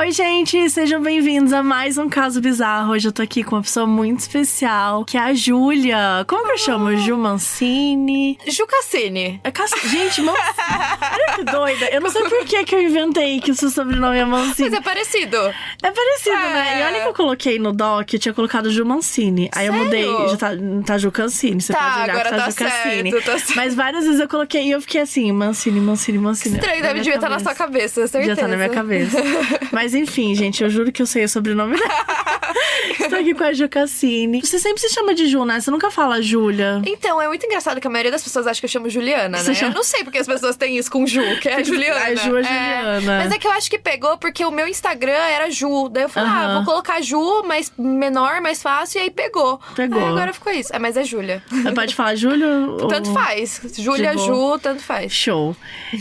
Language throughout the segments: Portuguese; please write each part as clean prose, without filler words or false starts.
Oi, gente, sejam bem-vindos a mais um Caso Bizarro. Hoje eu tô aqui com uma pessoa muito especial, que é a Júlia. Como que eu chamo? Ju Mancini? Ju Cassini. Gente, Mancini. Olha que doida. Eu não sei por que eu inventei que o seu sobrenome é Mancini. Mas é parecido. É parecido, né? E olha que eu coloquei no doc, eu tinha colocado Ju Mancini. Aí eu mudei, já tá Ju Cassini. Você pode olhar agora que tá tá Ju Cassini. certo, tá certo. Mas várias vezes eu coloquei e eu fiquei assim, Mancini. Estranho, devia estar na sua cabeça, certeza. Já tá na minha cabeça. Mas enfim, gente, eu juro que eu sei o sobrenome dela. Estou aqui com a Ju Cassini. Você sempre se chama de Ju, né? Você nunca fala Júlia. Então, é muito engraçado que a maioria das pessoas acha que eu chamo Juliana, Você né? chama... Eu não sei porque as pessoas têm isso com Ju, que é Juliana. A Ju é Juliana. Mas é que eu acho que pegou porque o meu Instagram era Ju. Daí eu falei, vou colocar Ju, mais menor, mais fácil, e aí pegou. Aí agora ficou isso. Mas é Júlia. Pode falar Júlia? Tanto faz. Júlia, Ju, tanto faz. Show.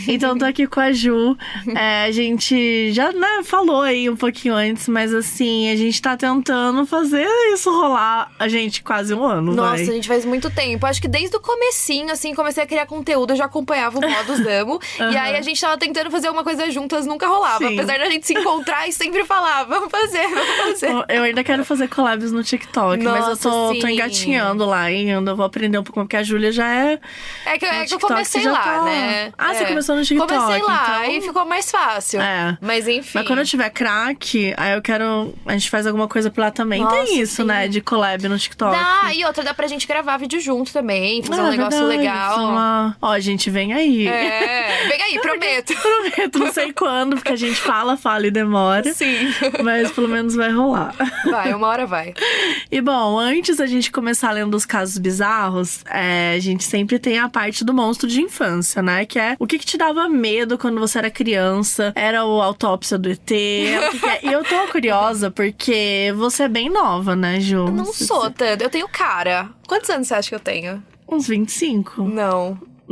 Então, tô aqui com a Ju. A gente já, né, falou aí um pouquinho antes, mas assim, a gente tá tentando fazer isso rolar, a gente, quase um ano, Nossa, a gente faz muito tempo. Acho que desde o comecinho, assim, comecei a criar conteúdo, eu já acompanhava o Modus Damo. E aí a gente tava tentando fazer uma coisa juntas, nunca rolava. Sim. Apesar da gente se encontrar e sempre falar, vamos fazer. Eu ainda quero fazer collabs no TikTok, mas eu tô engatinhando lá ainda. Eu vou aprender um pouco, porque a Júlia já é... É que eu comecei lá, né? Você começou no TikTok. Comecei lá, então... e ficou mais fácil. Mas enfim. Mas quando eu tiver craque, aí eu quero... A gente faz alguma coisa por lá também. Nossa, tem isso, sim. né? De collab no TikTok. E outra, dá pra gente gravar vídeo junto também. Fazer um negócio legal. Ó, gente, vem aí. Vem aí, prometo. Prometo, não sei quando, porque a gente fala e demora. Sim. Mas pelo menos vai rolar. Vai, uma hora vai. E bom, antes da gente começar lendo os casos bizarros, a gente sempre tem a parte do monstro de infância, né? Que é o que te dava medo quando você era criança? Era o autópsia do ET? E eu tô curiosa porque você é bem nova, né, Ju? Eu não sou tanto. Eu tenho cara. Quantos anos você acha que eu tenho? Uns 25.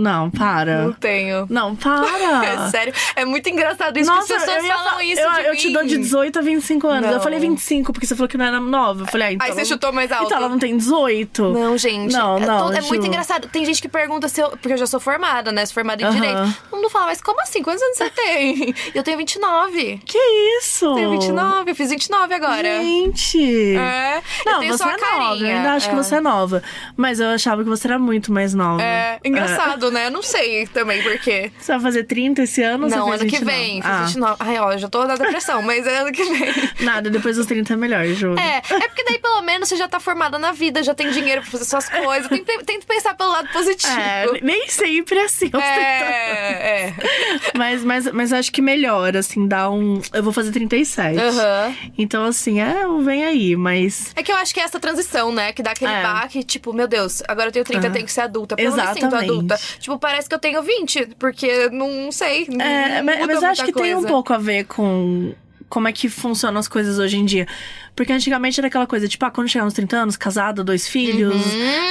Não, para. Não tenho. Não, para. É sério. É muito engraçado isso. Nossa, que as pessoas falam isso de eu mim. te dou de 18 a 25 anos. Não. Eu falei 25 porque você falou que não era nova. Eu falei, então... Aí você chutou mais alto. Então ela não tem 18? Não, gente. É muito engraçado. Tem gente que pergunta se eu... Porque eu já sou formada, né? Sou formada em Direito. Todo mundo fala, mas como assim? Quantos anos você tem? Eu tenho 29. Que isso? Eu tenho 29. Eu fiz 29 agora. Gente. Não, eu tenho você só é a carinha. nova. Eu ainda acho que você é nova. Mas eu achava que você era muito mais nova. Engraçado, né? Eu não sei também por quê. Você vai fazer 30 esse ano? Não, ou você ano fez que 29? vem. Fiz 29. Ai, ó, eu já tô na depressão, mas é ano que vem. Nada, depois dos 30 é melhor, Ju. É porque daí pelo menos você já tá formada na vida, já tem dinheiro pra fazer suas coisas. Tento pensar pelo lado positivo. Nem sempre é assim. Mas acho que melhor, assim, dá um... Eu vou fazer 37. Então, assim, vem aí, mas... É que eu acho que é essa transição, né? Que dá aquele baque, tipo, meu Deus, agora eu tenho 30, eu tenho que ser adulta. Porque eu não me sinto adulta. Tipo, parece que eu tenho 20, porque não sei. Mas eu acho que tem um pouco a ver com como é que funcionam as coisas hoje em dia. Porque antigamente era aquela coisa, tipo, quando chegar nos 30 anos, casada, 2 filhos,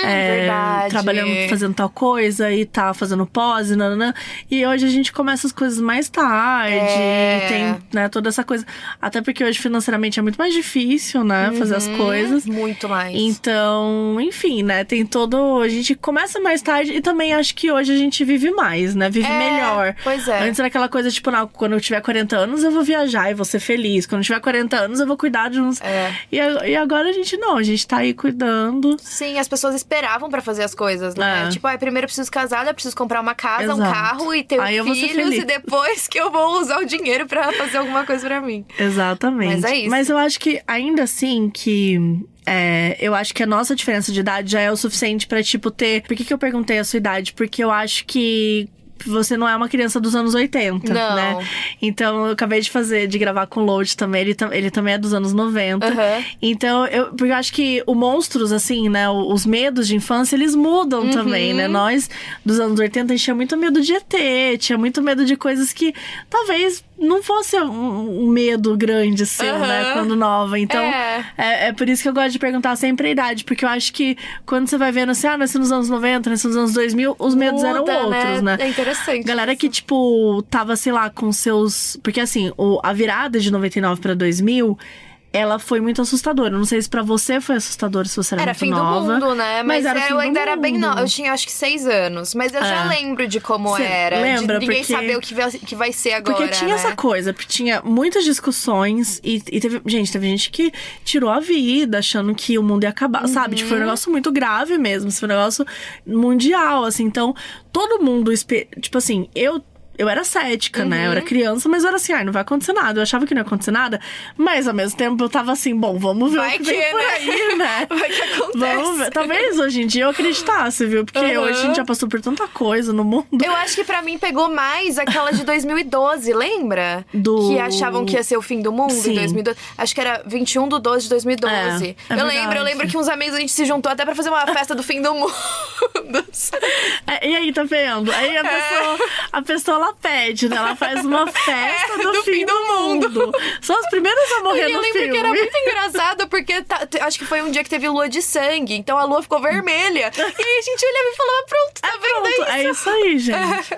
verdade. trabalhando, fazendo tal coisa e tá fazendo pose, nananã. E hoje a gente começa as coisas mais tarde, e tem, né, toda essa coisa. Até porque hoje financeiramente é muito mais difícil, né, fazer as coisas. Muito mais. Então, enfim, né, tem todo... A gente começa mais tarde e também acho que hoje a gente vive mais, né, vive melhor. Pois é. Antes era aquela coisa, tipo, quando eu tiver 40 anos eu vou viajar e vou ser feliz. Quando eu tiver 40 anos eu vou cuidar de uns... E agora a gente tá aí cuidando. Sim, as pessoas esperavam pra fazer as coisas, né? Tipo, primeiro eu preciso casar, eu preciso comprar uma casa, um carro e ter filhos. E depois que eu vou usar o dinheiro pra fazer alguma coisa pra mim. Exatamente. Mas é isso. Mas eu acho que, ainda assim, que... eu acho que a nossa diferença de idade já é o suficiente pra, tipo, ter... Por que eu perguntei a sua idade? Porque eu acho que... Você não é uma criança dos anos 80, né? Então, eu acabei de gravar com o Load também. Ele também é dos anos 90. Então, porque eu acho que os monstros, assim, né? Os medos de infância, eles mudam também, né? Nós, dos anos 80, a gente tinha muito medo de ET. Tinha muito medo de coisas que, talvez, não fosse um medo grande seu, né? Quando nova. Então, é por isso que eu gosto de perguntar sempre a idade. Porque eu acho que, quando você vai vendo assim... nasci nos anos 90, nasci nos anos 2000... Os medos eram outros, né? É interessante. Galera que, tipo, tava, sei lá, com seus... Porque, assim, a virada de 99 pra 2000... ela foi muito assustadora. Não sei se pra você foi assustadora, se você era muito nova. Era fim do mundo, né? Mas eu ainda era bem nova. Eu tinha, acho que 6 anos. Mas eu já lembro de como era. Lembra? De ninguém saber o que vai ser agora, porque tinha essa coisa. Porque tinha muitas discussões. E teve gente que tirou a vida achando que o mundo ia acabar, sabe? Tipo, foi um negócio muito grave mesmo. Foi um negócio mundial, assim. Então, todo mundo... Tipo assim, eu era cética, né? Eu era criança, mas eu era assim, não vai acontecer nada. Eu achava que não ia acontecer nada, mas ao mesmo tempo eu tava assim, bom, vamos ver o que vem por aí, né? Vai que acontece. Vamos ver. Talvez hoje em dia eu acreditasse, viu? Porque hoje a gente já passou por tanta coisa no mundo. Eu acho que pra mim pegou mais aquela de 2012, lembra? Que achavam que ia ser o fim do mundo em 2012. Acho que era 21/12 de 2012. Eu lembro que uns amigos a gente se juntou até pra fazer uma festa do fim do mundo. E aí, tá vendo? Aí a pessoa ela pede, né? Ela faz uma festa do fim do mundo. São os primeiros a morrer no filme. Eu lembro que era muito engraçado, porque acho que foi um dia que teve lua de sangue, então a lua ficou vermelha. E aí a gente olhava e falava, pronto, tá vendo isso? É isso aí, gente.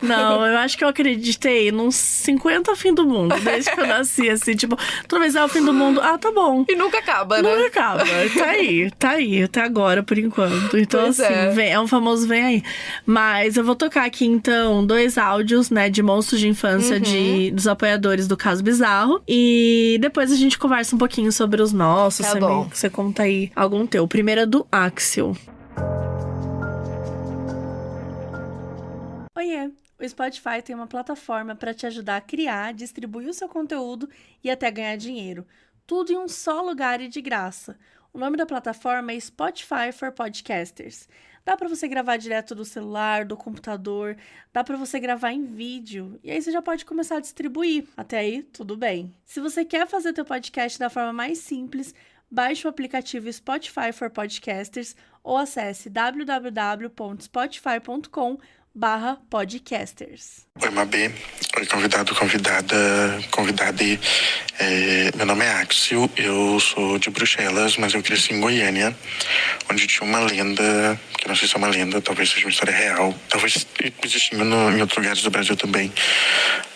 Não, eu acho que eu acreditei nos 50 fim do mundo, desde que eu nasci, assim, tipo, toda vez o fim do mundo, tá bom. E nunca acaba, né? Nunca acaba. Tá aí, até agora, por enquanto. Então, pois assim, é um famoso vem aí. Mas eu vou tocar aqui, então, 2 áudios, né, de monstros de infância dos apoiadores do Caso Bizarro. E depois a gente conversa um pouquinho sobre os nossos. Tá bom. Você conta aí algum teu. O primeiro é do Axel. Oiê! O Spotify tem uma plataforma para te ajudar a criar, distribuir o seu conteúdo e até ganhar dinheiro. Tudo em um só lugar e de graça. O nome da plataforma é Spotify for Podcasters. Dá para você gravar direto do celular, do computador, dá para você gravar em vídeo. E aí você já pode começar a distribuir. Até aí, tudo bem. Se você quer fazer teu podcast da forma mais simples, baixe o aplicativo Spotify for Podcasters ou acesse www.spotify.com/podcasters. Oi, Mabê. Oi, convidado, convidada. Meu nome é Axel, eu sou de Bruxelas, mas eu cresci em Goiânia, onde tinha uma lenda, que eu não sei se é uma lenda, talvez seja uma história real, talvez existindo em outros lugares do Brasil também,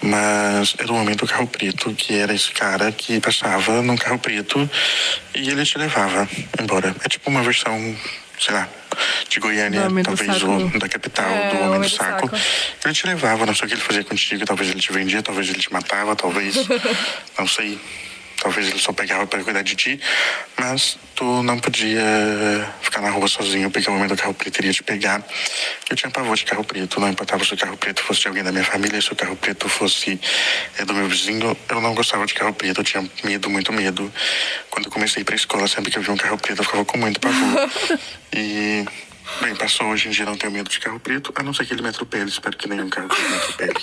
mas era o homem do carro preto, que era esse cara que passava num carro preto e ele te levava embora. É tipo uma versão, sei lá, de Goiânia, talvez o da capital, do Homem do Saco. Ele te levava, não sei o que ele fazia contigo, talvez ele te vendia, talvez ele te matava, talvez, não sei, talvez ele só pegava para cuidar de ti, mas tu não podia ficar na rua sozinho, porque o Homem do Carro Preto iria te pegar. Eu tinha pavor de carro preto, não importava se o carro preto fosse de alguém da minha família, se o carro preto fosse do meu vizinho, eu não gostava de carro preto, eu tinha medo, muito medo. Quando eu comecei a ir pra escola, sempre que eu via um carro preto, eu ficava com muito pavor. E, bem, passou, hoje em dia não tenho medo de carro preto, a não ser que ele me atropele, espero que nenhum carro preto me atropele.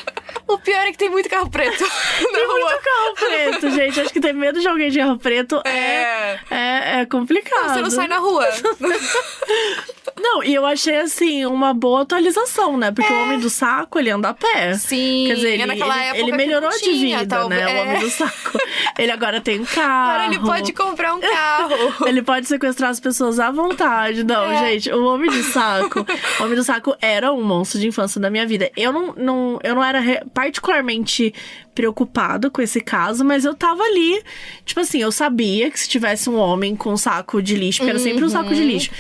O pior é que tem muito carro preto na rua. Muito carro preto, gente. Acho que ter medo de alguém de carro preto é complicado. Não, você não sai na rua. Não, e eu achei, assim, uma boa atualização, né? Porque o Homem do Saco, ele anda a pé. Sim. Quer dizer, naquela época ele melhorou de vida, talvez, né? O Homem do Saco. Ele agora tem um carro. Agora ele pode comprar um carro. Ele pode sequestrar as pessoas à vontade. Não, gente, o Homem do Saco era um monstro de infância da minha vida. Eu não era particularmente preocupado com esse caso, mas eu tava ali, tipo assim, eu sabia que se tivesse um homem com um saco de lixo, porque era sempre um saco de lixo,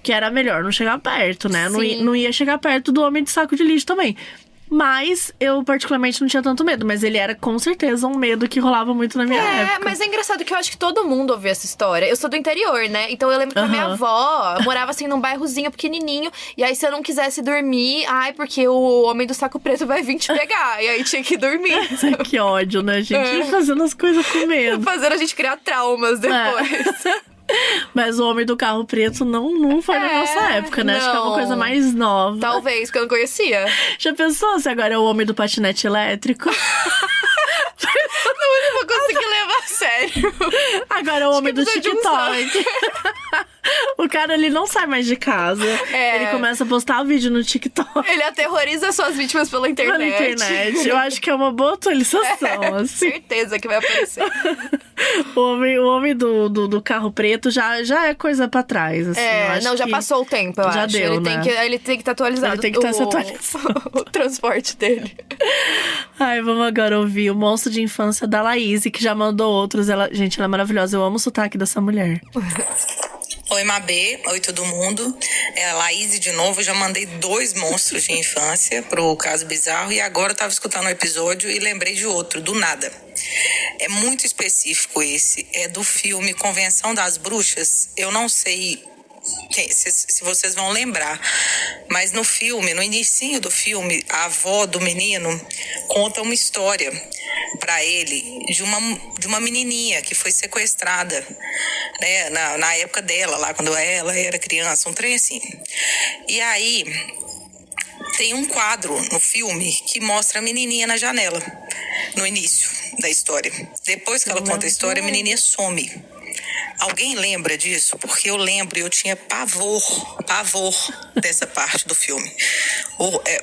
que era melhor não chegar perto, né? Não ia chegar perto do homem de saco de lixo também. Mas eu particularmente não tinha tanto medo. Mas ele era com certeza um medo que rolava muito na minha época. Mas é engraçado que eu acho que todo mundo ouviu essa história. Eu sou do interior, né? Então eu lembro que a minha avó morava assim num bairrozinho pequenininho. E aí se eu não quisesse dormir, porque o Homem do Saco Preto vai vir te pegar. E aí tinha que dormir. Que ódio, né, gente? Fazendo as coisas com medo. Fazendo a gente criar traumas depois. Mas o Homem do Carro Preto não foi na nossa época, né? Não. Acho que é uma coisa mais nova. Talvez, porque eu não conhecia. Já pensou se agora é o Homem do Patinete Elétrico? Não vou conseguir levar a sério. Agora é o Homem do TikTok. O cara, ele não sai mais de casa. Ele começa a postar vídeo no TikTok. Ele aterroriza suas vítimas pela internet. Eu acho que é uma boa atualização, assim. Certeza que vai aparecer. O homem do carro preto já é coisa pra trás, assim. Já passou o tempo, eu já acho. Deu, ele tem que estar atualizado. Ele tem que estar se atualizando. O transporte dele. Ai, vamos agora ouvir o monstro de infância da Laís, que já mandou outros. Gente, ela é maravilhosa. Eu amo o sotaque dessa mulher. Oi, Mabê. Oi, todo mundo. É a Laís de novo. Eu já mandei 2 monstros de infância pro Caso Bizarro. E agora eu tava escutando um episódio e lembrei de outro, do nada. É muito específico esse. É do filme Convenção das Bruxas. Eu não sei se vocês vão lembrar, mas no filme, no inicinho do filme, a avó do menino conta uma história para ele de uma menininha que foi sequestrada, né, na época dela, lá quando ela era criança, um trem assim. E aí tem um quadro no filme que mostra a menininha na janela, no início da história. Depois que ela conta a história, a menininha some. Alguém lembra disso? Porque eu lembro, eu tinha pavor dessa parte do filme.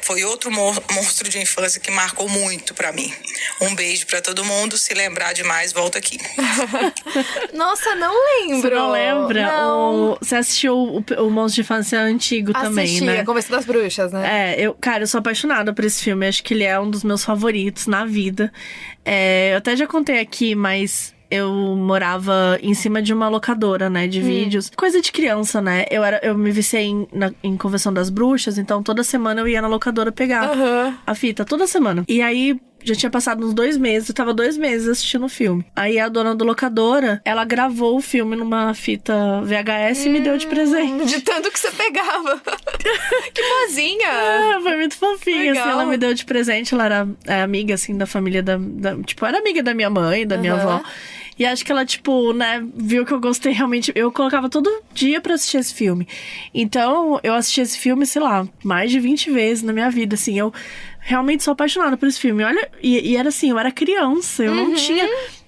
Foi outro monstro de infância que marcou muito pra mim. Um beijo pra todo mundo. Se lembrar demais, volta aqui. Nossa, não lembro. Você não lembra? Não. Você assistiu o monstro de infância antigo também, né? A Convenção das Bruxas, né? Eu sou apaixonada por esse filme. Acho que ele é um dos meus favoritos na vida. Eu até já contei aqui, mas eu morava em cima de uma locadora, né, de vídeos. Coisa de criança, né? Eu me viciei em Convenção das Bruxas, então toda semana eu ia na locadora pegar a fita, toda semana. E aí, já tinha passado uns 2 meses, eu tava 2 meses assistindo o filme. Aí a dona da locadora, ela gravou o filme numa fita VHS e me deu de presente. De tanto que você pegava. Que boazinha! Foi muito fofinha, assim, ela me deu de presente. Ela era amiga, assim, da família tipo, era amiga da minha mãe, da minha avó. E acho que ela, tipo, né, viu que eu gostei realmente. Eu colocava todo dia pra assistir esse filme. Então, eu assisti esse filme, sei lá, mais de 20 vezes na minha vida, assim. Eu realmente sou apaixonada por esse filme. Olha, e era assim, eu era criança, eu não tinha...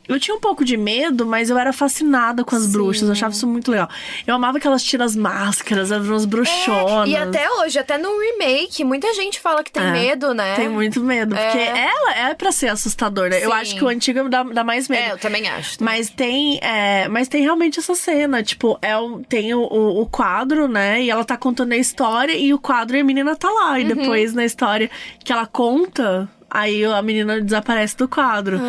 Eu tinha um pouco de medo, mas eu era fascinada com as bruxas. Eu achava isso muito legal. Eu amava que elas tiram as máscaras, eram umas bruxonas. E até hoje, até no remake, muita gente fala que tem medo, né? Tem muito medo. Porque ela é pra ser assustador, né? Sim. Eu acho que o antigo dá mais medo. Eu também acho. Mas tem realmente essa cena. Tipo, tem o quadro, né? E ela tá contando a história. E o quadro e a menina tá lá. E depois, na história que ela conta... Aí a menina desaparece do quadro.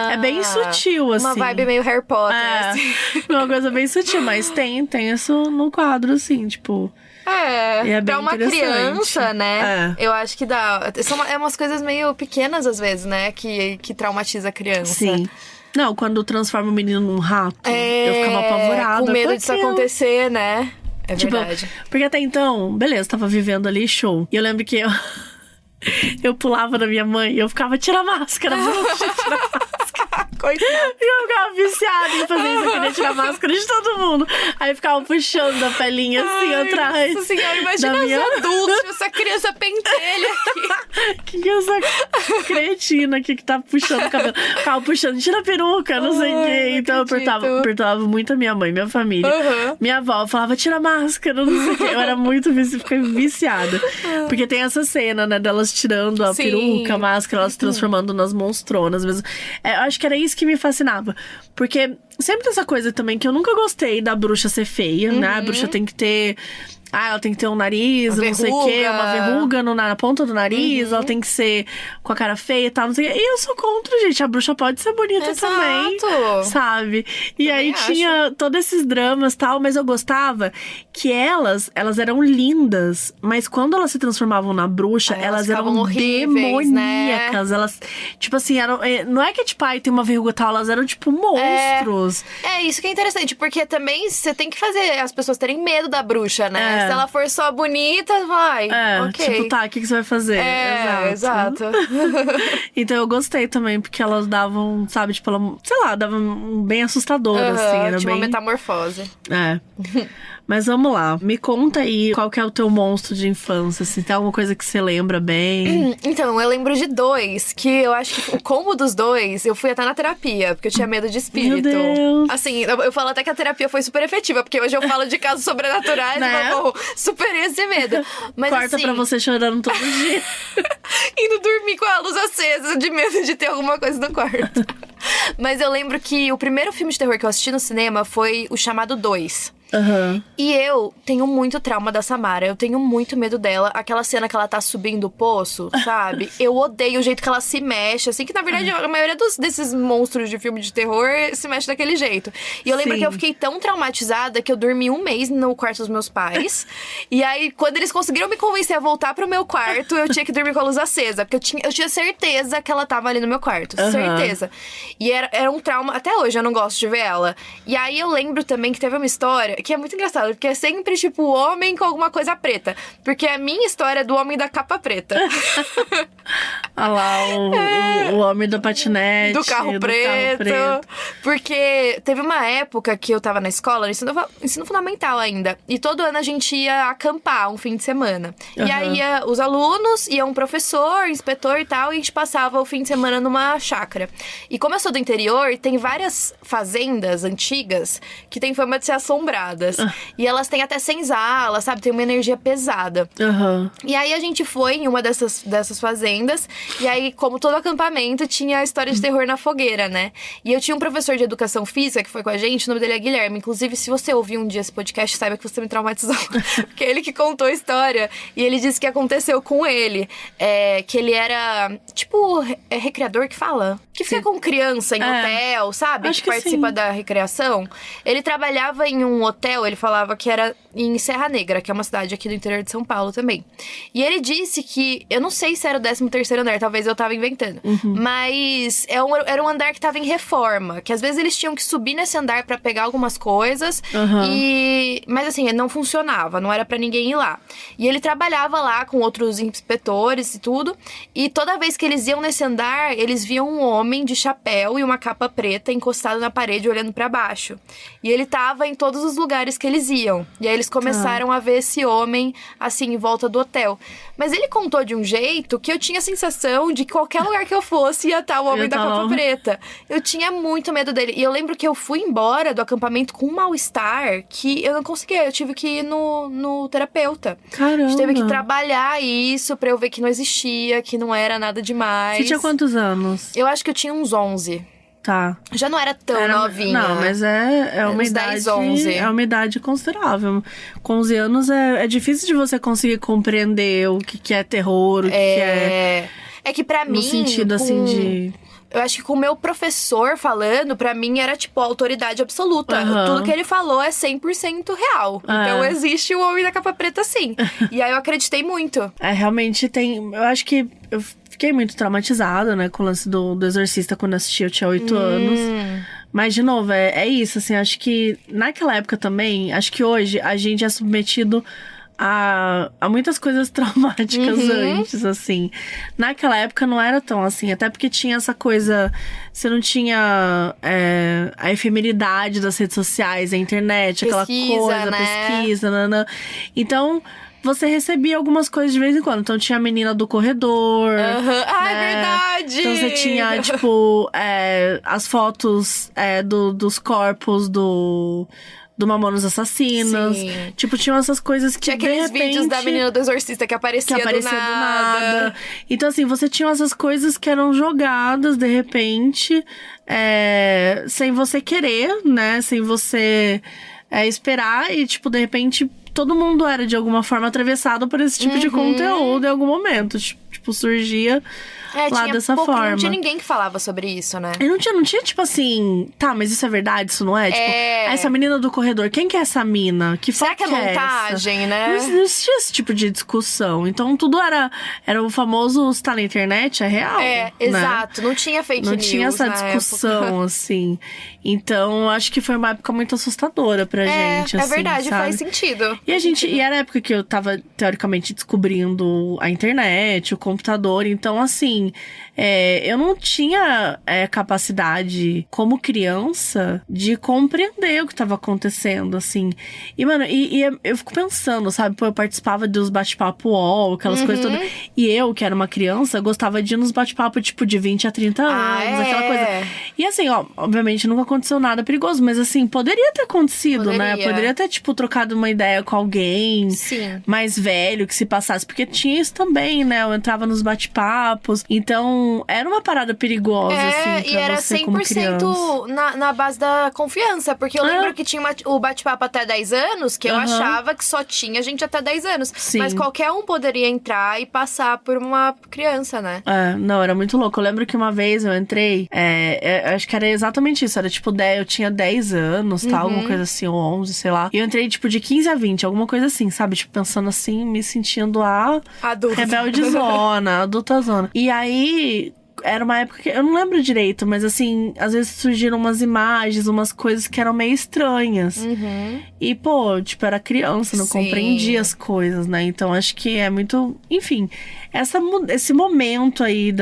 É bem sutil, assim. Uma vibe meio Harry Potter, assim. Uma coisa bem sutil, mas tem isso no quadro, assim, tipo... E é bem pra uma criança, né? Eu acho que dá... São umas coisas meio pequenas, às vezes, né? Que traumatiza a criança. Sim. Não, quando transforma o menino num rato, eu ficava apavorada. Com medo disso acontecer, né? É verdade. Porque até então, beleza, tava vivendo ali, show. E eu lembro que eu pulava na minha mãe e eu ficava, tira a máscara, bruxa, tira a máscara. Coitada. E eu ficava viciada em fazer isso, eu queria tirar a máscara de todo mundo. Aí ficava puxando a pelinha assim atrás. Nossa senhora, imagina os adultos, essa criança pentelha aqui. Que é essa cretina aqui que tá puxando o cabelo? Ficava puxando, tira a peruca, não sei o quê. Então eu perturbava muito a minha mãe, minha família. Minha avó falava, tira a máscara, não sei o quê. Eu era muito viciada. Porque tem essa cena, né, delas tirando a peruca, a máscara, elas se transformando nas monstronas mesmo. Eu acho que era isso que me fascinava. Porque sempre tem essa coisa também que eu nunca gostei da bruxa ser feia, né? A bruxa tem que ter... ela tem que ter um nariz, não sei o quê, uma verruga na ponta do nariz, ela tem que ser com a cara feia e tal, não sei o quê. E eu sou contra, gente. A bruxa pode ser bonita também, sabe? E também aí tinha todos esses dramas e tal, mas eu gostava que elas eram lindas, mas quando elas se transformavam na bruxa, elas eram horríveis, demoníacas. Né? Elas, tipo assim, não é que tipo, tem uma verruga e tal, elas eram tipo monstros. Isso que é interessante, porque também você tem que fazer as pessoas terem medo da bruxa, né? Se ela for só bonita, vai. Ok. Tipo, tá, o que você vai fazer? Exato. Então eu gostei também, porque elas davam, sabe, tipo, davam bem assustadora, assim. Era tinha bem... uma metamorfose. Mas vamos lá, me conta aí qual que é o teu monstro de infância, assim, tem alguma coisa que você lembra bem? Então, eu lembro de 2, que eu acho que o combo dos 2, eu fui até na terapia, porque eu tinha medo de espírito. Meu Deus. Assim, eu falo até que a terapia foi super efetiva, porque hoje eu falo de casos sobrenaturais, Né? e eu morro super esse medo. Mas Corta assim, pra você chorando todo dia. indo dormir com a luz acesa, de medo de ter alguma coisa no quarto. Mas eu lembro que o primeiro filme de terror que eu assisti no cinema foi O Chamado 2. Aham. E eu tenho muito trauma da Samara. Eu tenho muito medo dela. Aquela cena que ela tá subindo o poço, sabe? Eu odeio o jeito que ela se mexe. Assim, que na verdade a maioria desses monstros de filme de terror se mexe daquele jeito. E eu lembro Sim. que eu fiquei tão traumatizada que eu dormi 1 mês no quarto dos meus pais. E aí, quando eles conseguiram me convencer a voltar pro meu quarto, eu tinha que dormir com a luz acesa. Porque eu tinha certeza que ela tava ali no meu quarto. Certeza. E era um trauma. Até hoje eu não gosto de ver ela. E aí eu lembro também que teve uma história que é muito engraçado, porque é sempre, tipo, o homem com alguma coisa preta. Porque a minha história é do homem da capa preta. Olha lá, o homem do patinete. Do carro preto. Porque teve uma época que eu tava na escola, no ensino fundamental ainda. E todo ano a gente ia acampar um fim de semana. E aí ia os alunos, ia um professor, inspetor e tal, e a gente passava o fim de semana numa chácara. E como eu sou do interior, tem várias fazendas antigas que tem fama de ser assombradas. E elas têm até senzala, sabe? Tem uma energia pesada. E aí a gente foi em uma dessas fazendas. E aí, como todo acampamento, tinha a história de terror na fogueira, né? E eu tinha um professor de educação física que foi com a gente, o nome dele é Guilherme. Inclusive, se você ouvir um dia esse podcast, saiba que você me traumatizou. Porque é ele que contou a história. E ele disse que aconteceu com ele. Que ele era, tipo, recreador que fala? Que fica com criança em hotel, sabe? Acho que participa sim. da recreação. Ele trabalhava em um hotel, ele falava que era em Serra Negra, que é uma cidade aqui do interior de São Paulo também. E ele disse que, eu não sei se era o 13º andar, talvez eu tava inventando, mas era um andar que tava em reforma, que às vezes eles tinham que subir nesse andar pra pegar algumas coisas, mas assim, não funcionava, não era pra ninguém ir lá. E ele trabalhava lá com outros inspetores e tudo, e toda vez que eles iam nesse andar, eles viam um homem de chapéu e uma capa preta encostado na parede olhando pra baixo. E ele tava em todos os lugares que eles iam. E aí eles começaram a ver esse homem, assim, em volta do hotel. Mas ele contou de um jeito que eu tinha a sensação de que qualquer lugar que eu fosse ia estar o homem da capa preta. Eu tinha muito medo dele. E eu lembro que eu fui embora do acampamento com um mal-estar que eu não conseguia. Eu tive que ir no terapeuta. Caramba. A gente teve que trabalhar isso pra eu ver que não existia, que não era nada demais. Você tinha quantos anos? Eu acho que eu tinha uns 11. Tá. Já não era tão novinha. Não, mas é uma uns idade... 10, 11. É uma idade considerável. Com 11 anos é difícil de você conseguir compreender o que é terror, o que é... É que pra mim... No sentido, assim, de... Eu acho que com o meu professor falando, pra mim era, tipo, a autoridade absoluta. Tudo que ele falou é 100% real. Então existe o homem da capa preta, sim. E aí eu acreditei muito. Realmente tem... Eu acho que... Eu fiquei muito traumatizada, né, com o lance do Exorcista quando assisti, eu tinha 8 anos. Mas, de novo, é isso, assim, acho que naquela época também, acho que hoje a gente é submetido a muitas coisas traumáticas antes, assim. Naquela época não era tão assim, até porque tinha essa coisa... Você não tinha a efemeridade das redes sociais, a internet, aquela coisa, pesquisa, nanã. Então... Você recebia algumas coisas de vez em quando. Então tinha a menina do corredor. Né? É verdade! Então você tinha, tipo, as fotos dos corpos do Mamonas Assassinas. Sim. Tipo, tinham essas coisas que, tinha aqueles de repente, vídeos da menina do exorcista que aparecia do nada. Então, assim, você tinha essas coisas que eram jogadas, de repente, sem você querer, né? Sem você esperar. E, tipo, de repente... Todo mundo era, de alguma forma, atravessado por esse tipo de conteúdo em algum momento. Tipo, surgia lá dessa forma. Não tinha ninguém que falava sobre isso, né? E não tinha, tipo assim... Tá, mas isso é verdade, isso não é? Tipo, essa menina do corredor, quem que é essa mina? Que será que é montagem, né? Não existia esse tipo de discussão. Então, tudo era o famoso... Tá na internet, é real. Né? Exato. Não tinha fake news. Não tinha essa discussão, assim. Então, acho que foi uma época muito assustadora pra gente, assim, é verdade, sabe? faz sentido. E era a época que eu tava, teoricamente, descobrindo a internet, o computador. Então, assim, eu não tinha capacidade, como criança, de compreender o que tava acontecendo, assim. E, mano, eu fico pensando, sabe? Pô, eu participava dos bate-papo UOL, aquelas coisas todas. E eu, que era uma criança, gostava de ir nos bate-papo, tipo, de 20 a 30 anos, aquela coisa. E assim, obviamente nunca aconteceu nada perigoso, mas assim, poderia ter acontecido, né? Poderia ter, tipo, trocado uma ideia com alguém mais velho que se passasse, porque tinha isso também, né? Eu entrava nos bate-papos, então era uma parada perigosa, assim, pra e era você 100% como criança. na base da confiança, porque eu lembro que tinha o bate-papo até 10 anos, que eu achava que só tinha gente até 10 anos. Sim. Mas qualquer um poderia entrar e passar por uma criança, né? Não, era muito louco. Eu lembro que uma vez eu entrei, acho que era exatamente isso, era tipo, eu tinha 10 anos, tal, alguma coisa assim, ou 11, sei lá. E eu entrei, tipo, de 15 a 20, alguma coisa assim, sabe? Tipo, pensando assim, me sentindo rebeldezona, adultazona. E aí, era uma época que eu não lembro direito, mas assim, às vezes surgiram umas imagens, umas coisas que eram meio estranhas. E, pô, tipo, era criança, não compreendia as coisas, né? Então, acho que é muito... Enfim, esse momento aí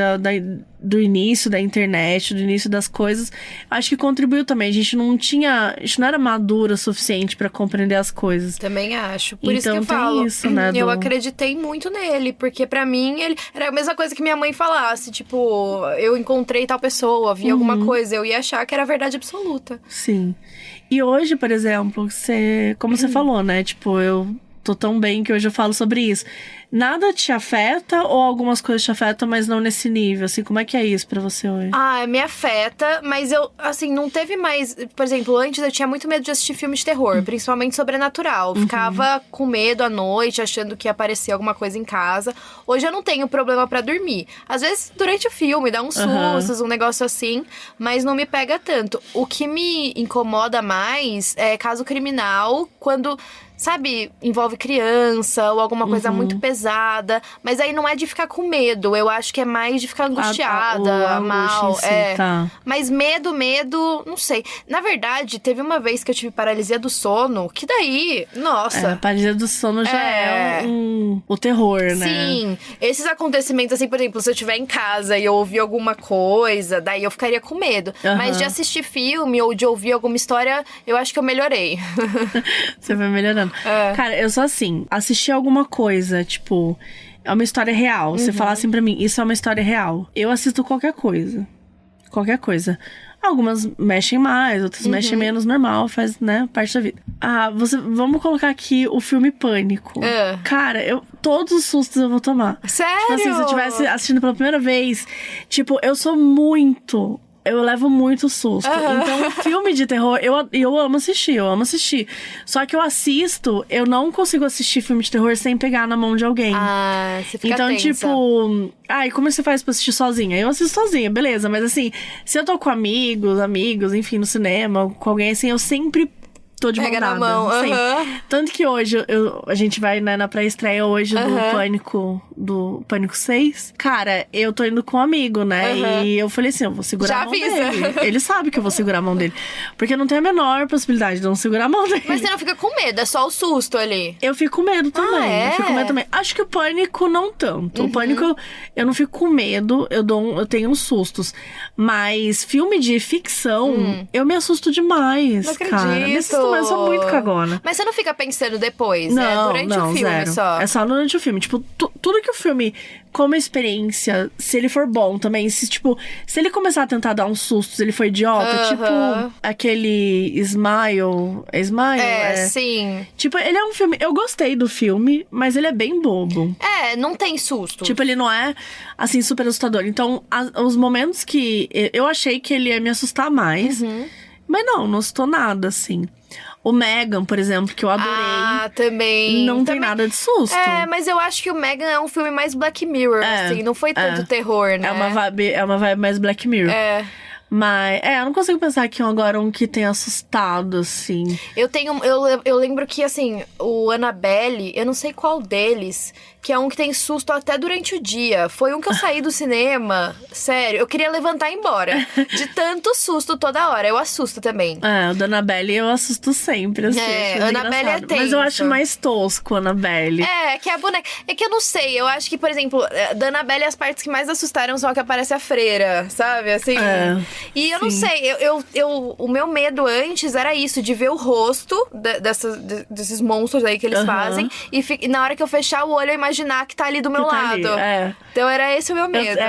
do início da internet, do início das coisas, acho que contribuiu também. A gente não era madura o suficiente pra compreender as coisas. Também acho. Por isso que Então eu falo. Isso, né, eu acreditei muito nele, porque pra mim ele era a mesma coisa que minha mãe falasse, tipo, eu encontrei tal pessoa, vi alguma coisa, eu ia achar que era verdade absoluta. Sim. E hoje, por exemplo, como você falou, né? Tipo, eu tô tão bem que hoje eu falo sobre isso. Nada te afeta ou algumas coisas te afetam, mas não nesse nível? Assim, como é que é isso pra você hoje? Me afeta, mas eu, assim, não teve mais... Por exemplo, antes eu tinha muito medo de assistir filme de terror, principalmente sobrenatural. Ficava com medo à noite, achando que ia aparecer alguma coisa em casa. Hoje eu não tenho problema pra dormir. Às vezes, durante o filme, dá uns sustos, um negócio assim, mas não me pega tanto. O que me incomoda mais é caso criminal, quando... Sabe, envolve criança ou alguma coisa muito pesada. Mas aí não é de ficar com medo. Eu acho que é mais de ficar angustiada, mal. Tá. Mas medo, não sei. Na verdade, teve uma vez que eu tive paralisia do sono, que daí, nossa. Paralisia do sono já é o terror, né? Sim. Esses acontecimentos, assim, por exemplo, se eu estiver em casa e eu ouvir alguma coisa, daí eu ficaria com medo. Mas de assistir filme ou de ouvir alguma história, eu acho que eu melhorei. Você vai melhorando. Cara, eu sou assim, assistir alguma coisa, tipo, é uma história real. Você falar assim pra mim, isso é uma história real. Eu assisto qualquer coisa. Qualquer coisa. Algumas mexem mais, outras mexem menos, normal, faz, né, parte da vida. Vamos colocar aqui o filme Pânico. Cara, todos os sustos eu vou tomar. Sério? Tipo assim, se eu estivesse assistindo pela primeira vez, tipo, eu levo muito susto. Então, filme de terror, eu amo assistir. Só que eu não consigo assistir filme de terror sem pegar na mão de alguém. Você fica então, tensa. tipo... e como você faz pra assistir sozinha? Eu assisto sozinha, beleza. Mas assim, se eu tô com amigos, enfim, no cinema, com alguém assim, eu sempre... tô de Pega mão na dada, mão, assim. Tanto que hoje, a gente vai, né, na pré-estreia hoje do Pânico 6. Cara, eu tô indo com um amigo, né? E eu falei assim, eu vou segurar a mão dele. Ele sabe que eu vou segurar a mão dele. Porque não tem a menor possibilidade de não segurar a mão dele. Mas você não fica com medo, é só o susto ali. Eu fico com medo também. Eu fico com medo também. Acho que o Pânico não tanto. O Pânico, eu não fico com medo, eu tenho uns sustos. Mas filme de ficção, eu me assusto demais, não cara. acredito. Me assusto, mas eu sou muito cagona. Mas você não fica pensando depois, Não, durante o filme zero. só. É só durante o filme. Tipo, tudo que o filme, como experiência, se ele for bom também, se ele começar a tentar dar uns sustos, ele for idiota, tipo aquele Smile. É Smile? Sim. Tipo, ele é um filme. Eu gostei do filme, mas ele é bem bobo. Não tem susto. Tipo, ele não é, assim, super assustador. Então, os momentos que eu achei que ele ia me assustar mais. Mas não assustou nada, assim. O Megan, por exemplo, que eu adorei. Também. Não tem nada de susto. Mas eu acho que o Megan é um filme mais Black Mirror, assim. Não foi tanto terror, né? É uma vibe mais Black Mirror. Mas, eu não consigo pensar aqui agora um que tenha assustado, assim. Eu lembro que, assim, o Annabelle, eu não sei qual deles, que é um que tem susto até durante o dia. Foi um que eu saí do cinema, sério, eu queria levantar e ir embora. De tanto susto toda hora, eu assusto também. O da Annabelle eu assusto sempre, assim. Annabelle é tenso. Mas eu acho mais tosco, Annabelle. Que a boneca... É que eu não sei, eu acho que, por exemplo, da Annabelle as partes que mais assustaram são a que aparece a freira, sabe? Assim... E eu não sei, o meu medo antes era isso, de ver o rosto desses monstros aí que eles fazem. E na hora que eu fechar o olho, eu imaginar que tá ali do meu lado. Então era esse o meu medo.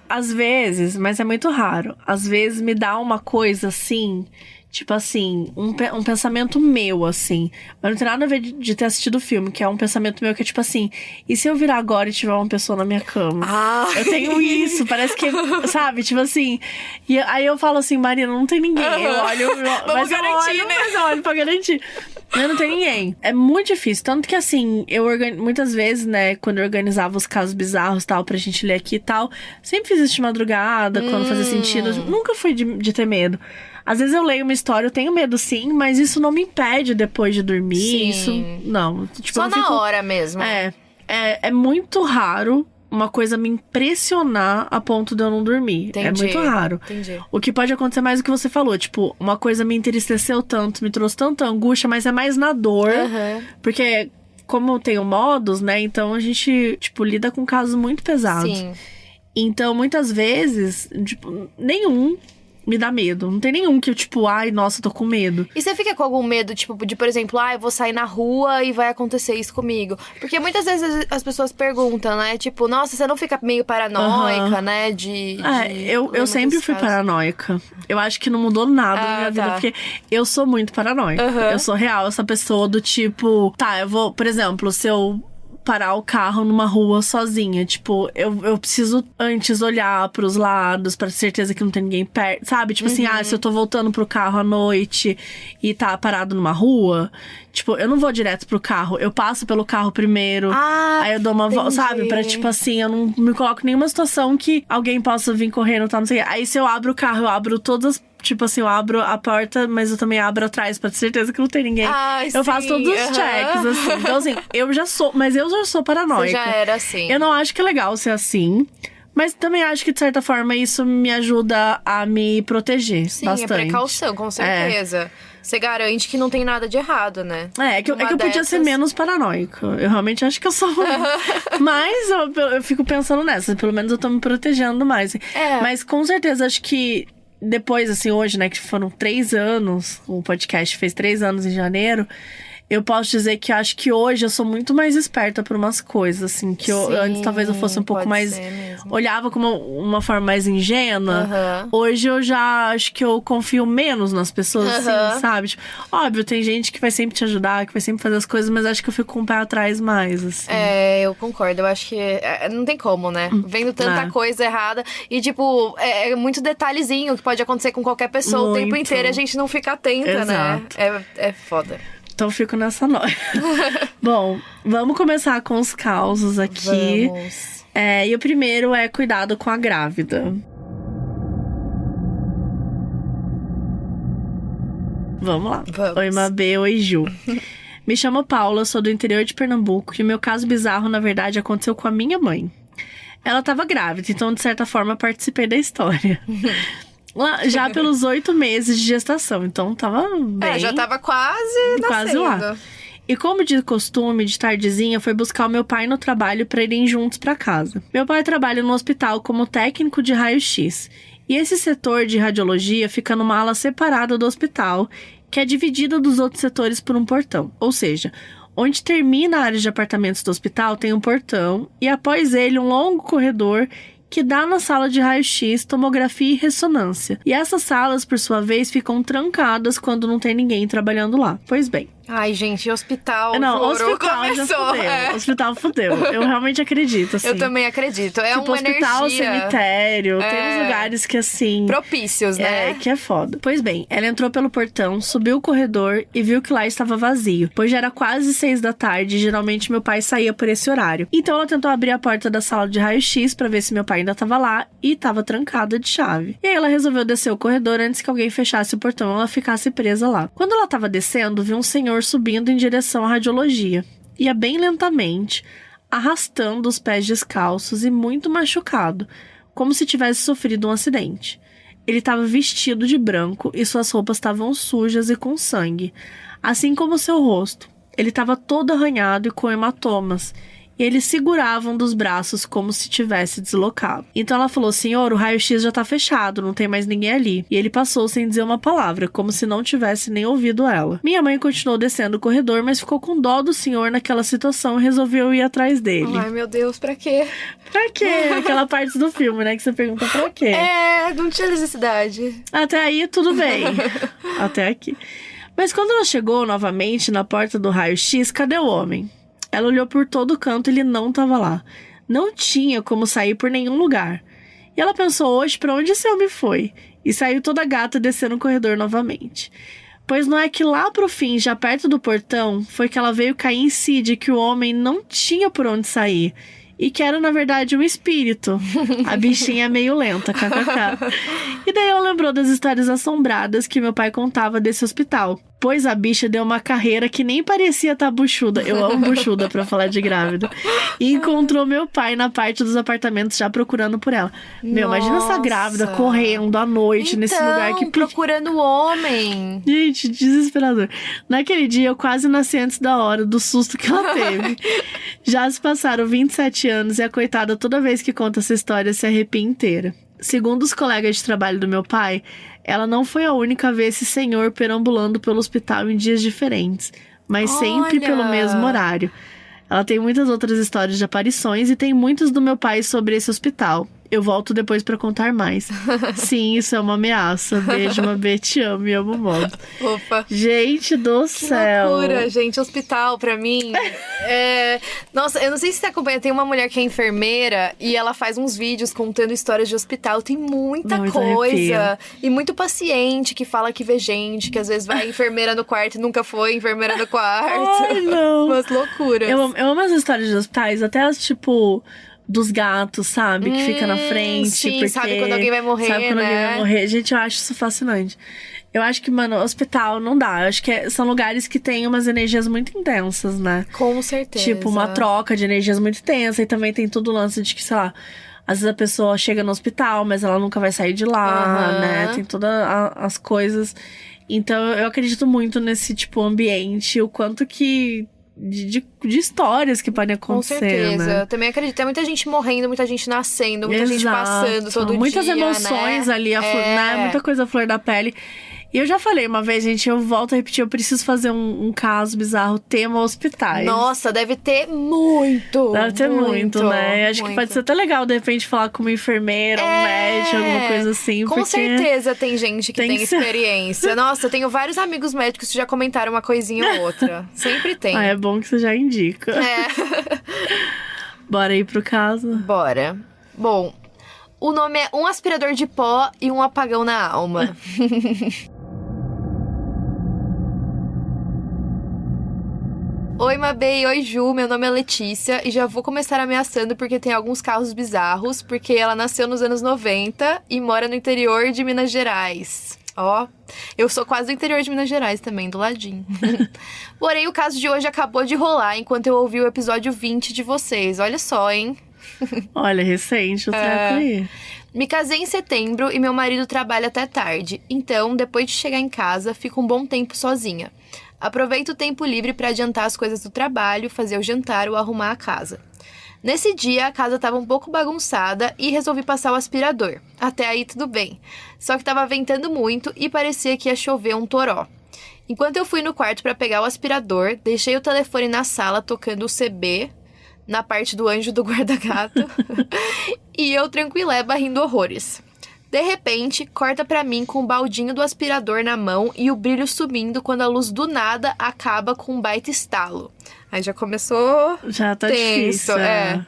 Às vezes, mas é muito raro. Às vezes me dá uma coisa assim... Tipo assim, um pensamento meu, assim. Mas não tem nada a ver de ter assistido o filme, que é um pensamento meu que é tipo assim... E se eu virar agora e tiver uma pessoa na minha cama? Eu tenho isso, parece que... Sabe, tipo assim... E aí eu falo assim, Marina, não tem ninguém. Eu olho... Vamos garantir, né? Mas eu olho pra garantir. Mas não tem ninguém. É muito difícil. Tanto que assim, muitas vezes, né... Quando eu organizava os casos bizarros e tal, pra gente ler aqui e tal... Sempre fiz isso de madrugada, quando fazia sentido. Nunca fui de ter medo. Às vezes eu leio uma história, eu tenho medo sim, mas isso não me impede depois de dormir. Sim. Isso, não. Tipo, só na hora mesmo. É muito raro uma coisa me impressionar a ponto de eu não dormir. Entendi. É muito raro. Entendi. O que pode acontecer mais do que você falou. Tipo, uma coisa me entristeceu tanto, me trouxe tanta angústia, mas é mais na dor. Porque como eu tenho modos, né? Então a gente, tipo, lida com casos muito pesados. Sim. Então, muitas vezes, tipo, nenhum me dá medo. Não tem nenhum que eu, tipo, ai, nossa, tô com medo. E você fica com algum medo, tipo, de, por exemplo, eu vou sair na rua e vai acontecer isso comigo? Porque muitas vezes as pessoas perguntam, né? Tipo, nossa, você não fica meio paranoica, né? Eu sempre fui paranoica. Eu acho que não mudou nada na minha vida, porque eu sou muito paranoica. Eu sou real, essa pessoa do tipo... Tá, eu vou... Por exemplo, se eu parar o carro numa rua sozinha. Tipo, eu preciso antes olhar pros lados pra ter certeza que não tem ninguém perto, sabe? Tipo assim, se eu tô voltando pro carro à noite e tá parado numa rua, tipo, eu não vou direto pro carro. Eu passo pelo carro primeiro, aí eu dou uma volta, sabe? Pra, tipo assim, eu não me coloco em nenhuma situação que alguém possa vir correndo, tá, não sei o quê. Aí se eu abro o carro, eu abro todas as... Tipo assim, eu abro a porta, mas eu também abro atrás pra ter certeza que não tem ninguém. Eu faço todos os checks, assim. Então, assim, eu já sou paranoica. Você já era assim. Eu não acho que é legal ser assim. Mas também acho que, de certa forma, isso me ajuda a me proteger bastante. É precaução, com certeza. Você garante que não tem nada de errado, né? É que eu podia ser menos paranoica. Eu realmente acho que eu sou. Mas eu fico pensando nessa. Pelo menos eu tô me protegendo mais. Mas com certeza, acho que depois, assim, hoje, né, que foram 3 anos, o podcast fez 3 anos em janeiro, eu posso dizer que acho que hoje eu sou muito mais esperta por umas coisas, assim, que antes talvez eu fosse um pouco mais... Olhava como uma forma mais ingênua. Hoje eu já acho que eu confio menos nas pessoas, assim, sabe? Tipo, óbvio, tem gente que vai sempre te ajudar, que vai sempre fazer as coisas, mas acho que eu fico com o pé atrás mais, assim. Eu concordo. Eu acho que não tem como, né? Vendo tanta coisa errada. E, tipo, é muito detalhezinho que pode acontecer com qualquer pessoa o tempo inteiro e a gente não fica atenta, né? É foda. Então eu fico nessa noia. Bom, vamos começar com os causos aqui. Vamos. E o primeiro é cuidado com a grávida. Vamos lá. Oi, Mabê. Oi, Ju. Me chamo Paula, sou do interior de Pernambuco e o meu caso bizarro, na verdade, aconteceu com a minha mãe. Ela estava grávida, então, de certa forma, participei da história. Já pelos 8 meses de gestação, então tava bem... já tava quase lá. E como de costume, de tardezinha, foi buscar o meu pai no trabalho pra irem juntos pra casa. Meu pai trabalha no hospital como técnico de raio-x. E esse setor de radiologia fica numa ala separada do hospital, que é dividida dos outros setores por um portão. Ou seja, onde termina a área de apartamentos do hospital tem um portão e após ele um longo corredor que dá na sala de raio-x, tomografia e ressonância. E essas salas, por sua vez, ficam trancadas quando não tem ninguém trabalhando lá. Pois bem, Ai, gente, hospital. Não, juro, hospital começou, já fudeu. Hospital fudeu. Eu realmente acredito, assim. Eu também acredito. É tipo, uma hospital, energia. cemitério. Tem uns lugares que, assim... propícios, né? Que é foda. Pois bem, ela entrou pelo portão, subiu o corredor e viu que lá estava vazio, pois já era quase 6 da tarde e geralmente meu pai saía por esse horário. Então ela tentou abrir a porta da sala de raio-x pra ver se meu pai ainda estava lá e estava trancada de chave. E aí ela resolveu descer o corredor antes que alguém fechasse o portão e ela ficasse presa lá. Quando ela estava descendo, viu um senhor subindo em direção à radiologia. Ia bem lentamente, arrastando os pés descalços e muito machucado, como se tivesse sofrido um acidente. Ele estava vestido de branco e suas roupas estavam sujas e com sangue, assim como seu rosto. Ele estava todo arranhado e com hematomas, e eles seguravam dos braços como se tivesse deslocado. Então ela falou: senhor, o raio-x já tá fechado, não tem mais ninguém ali. E ele passou sem dizer uma palavra, como se não tivesse nem ouvido ela. Minha mãe continuou descendo o corredor, mas ficou com dó do senhor naquela situação e resolveu ir atrás dele. Ai, meu Deus, pra quê? Pra quê? Aquela parte do filme, né, que você pergunta pra quê? Não tinha necessidade. Até aí, tudo bem. Até aqui. Mas quando ela chegou novamente na porta do raio-x, cadê o homem? Ela olhou por todo canto e ele não estava lá. Não tinha como sair por nenhum lugar. E ela pensou: hoje, pra onde esse homem foi? E saiu toda gata descendo o corredor novamente. Pois não é que lá pro fim, já perto do portão, foi que ela veio cair em si de que o homem não tinha por onde sair. E que era, na verdade, um espírito. A bichinha é meio lenta, kkk. E daí ela lembrou das histórias assombradas que meu pai contava desse hospital. Pois a bicha deu uma carreira que nem parecia estar buchuda. Eu amo buchuda pra falar de grávida. E encontrou meu pai na parte dos apartamentos já procurando por ela. Meu, imagina essa grávida correndo à noite nesse lugar que... procurando o homem. Gente, desesperador. Naquele dia eu quase nasci antes da hora do susto que ela teve. Já se passaram 27 anos e a coitada toda vez que conta essa história se arrepia inteira. Segundo os colegas de trabalho do meu pai, ela não foi a única a ver esse senhor perambulando pelo hospital em dias diferentes, mas sempre pelo mesmo horário. Ela tem muitas outras histórias de aparições e tem muitas do meu pai sobre esse hospital. Eu volto depois pra contar mais. Sim, isso é uma ameaça. Beijo, Mabê, te amo e amo modo. Opa. Gente do céu. Loucura, gente. Hospital, pra mim, Nossa, eu não sei se você acompanha. Tem uma mulher que é enfermeira e ela faz uns vídeos contando histórias de hospital. Tem muita coisa. Arrepio. E muito paciente que fala que vê gente, que às vezes vai enfermeira no quarto e nunca foi enfermeira no quarto. Ai, não. Umas loucuras. Eu amo as histórias de hospitais, até as, tipo... dos gatos, sabe? Que fica na frente. Sim, porque sabe quando alguém vai morrer, sabe quando né? alguém vai morrer. Gente, eu acho isso fascinante. Eu acho que, mano, hospital não dá. Eu acho que são lugares que têm umas energias muito intensas, né? Com certeza. Tipo, uma troca de energias muito intensa. E também tem todo o lance de que, sei lá... Às vezes a pessoa chega no hospital, mas ela nunca vai sair de lá, né? Tem todas as coisas. Então, eu acredito muito nesse, tipo, ambiente. O quanto que... De histórias que podem acontecer, com certeza. né? Eu também acredito. Tem muita gente morrendo, muita gente nascendo, muita gente passando todo muitas dia, emoções, né? ali, né? Muita coisa à flor da pele. E eu já falei uma vez, gente, eu volto a repetir, eu preciso fazer um caso bizarro, tema hospitais. Nossa, deve ter muito. Deve ter muito, né? Acho que muito. pode ser até legal, de repente, falar com uma enfermeira, um médico, alguma coisa assim. Com porque certeza tem gente que tem que ser. experiência. Nossa, eu tenho vários amigos médicos que já comentaram uma coisinha ou outra. Sempre tem. É bom que você já indica. Bora ir pro caso? Bora. Bom, o nome é Um Aspirador de Pó e um Apagão na Alma. Oi, Mabê, oi, Ju, meu nome é Letícia e já vou começar ameaçando porque tem alguns casos bizarros, porque ela nasceu nos anos 90 e mora no interior de Minas Gerais. Ó, eu sou quase do interior de Minas Gerais também, do ladinho. Porém, o caso de hoje acabou de rolar enquanto eu ouvi o episódio 20 de vocês. Olha só, hein? Olha, recente o treco aí. Me casei em setembro e meu marido trabalha até tarde. Então, depois de chegar em casa, fico um bom tempo sozinha. Aproveito o tempo livre para adiantar as coisas do trabalho, fazer o jantar ou arrumar a casa. Nesse dia, a casa estava um pouco bagunçada e resolvi passar o aspirador. Até aí, tudo bem. Só que estava ventando muito e parecia que ia chover um toró. Enquanto eu fui no quarto para pegar o aspirador, deixei o telefone na sala tocando o CB, na parte do anjo do guarda-gato, e eu tranquileba rindo horrores. De repente, corta pra mim com o baldinho do aspirador na mão e o brilho sumindo quando a luz do nada acaba com um baita estalo. Aí já começou Já tá tenso, difícil, é.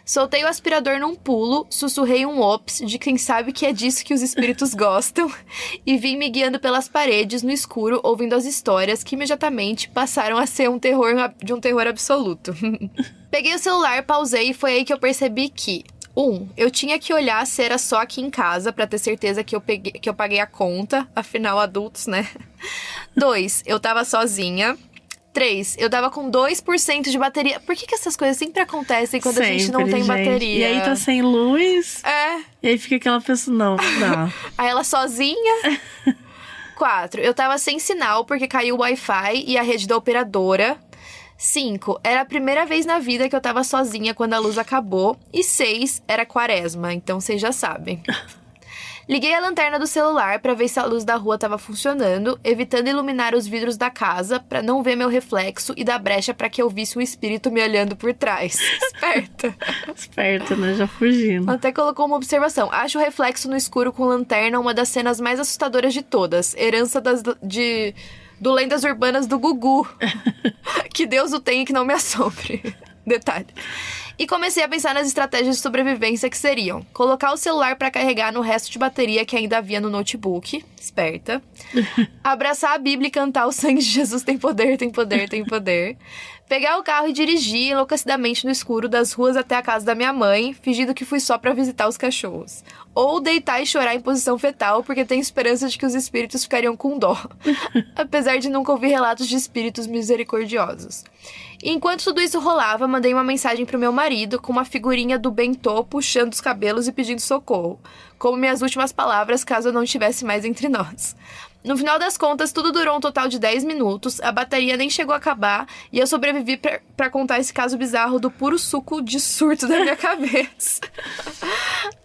Soltei o aspirador num pulo, sussurrei um ops de quem sabe que é disso que os espíritos gostam e vim me guiando pelas paredes no escuro, ouvindo as histórias que imediatamente passaram a ser um terror absoluto. Peguei o celular, pausei e foi aí que eu percebi que... 1. Eu tinha que olhar se era só aqui em casa pra ter certeza que eu paguei a conta, afinal adultos, né? 2. Eu tava sozinha. 3. Eu tava com 2% de bateria. Por que essas coisas sempre acontecem quando a gente não tem bateria? E aí tá sem luz. É. E aí fica aquela pessoa, não dá. Aí ela sozinha. 4. Eu tava sem sinal porque caiu o Wi-Fi e a rede da operadora. 5. Era a primeira vez na vida que eu tava sozinha quando a luz acabou. E 6. Era quaresma, então vocês já sabem. Liguei a lanterna do celular pra ver se a luz da rua tava funcionando, evitando iluminar os vidros da casa pra não ver meu reflexo e dar brecha pra que eu visse um espírito me olhando por trás. Esperta. Esperta, né? Já fugindo. Até colocou uma observação. Acho o reflexo no escuro com lanterna uma das cenas mais assustadoras de todas. Herança do Lendas Urbanas do Gugu. Que Deus o tenha e que não me assombre. Detalhe. E comecei a pensar nas estratégias de sobrevivência que seriam: colocar o celular pra carregar no resto de bateria que ainda havia no notebook. Esperta. Abraçar a Bíblia e cantar o sangue de Jesus tem poder, tem poder, tem poder. Pegar o carro e dirigir enlouquecidamente no escuro das ruas até a casa da minha mãe, fingindo que fui só pra visitar os cachorros. Ou deitar e chorar em posição fetal, porque tenho esperança de que os espíritos ficariam com dó. Apesar de nunca ouvir relatos de espíritos misericordiosos. E enquanto tudo isso rolava, mandei uma mensagem pro meu marido com uma figurinha do Bentô puxando os cabelos e pedindo socorro. Como minhas últimas palavras, caso eu não estivesse mais entre nós. No final das contas, tudo durou um total de 10 minutos, a bateria nem chegou a acabar e eu sobrevivi pra contar esse caso bizarro do puro suco de surto da minha cabeça.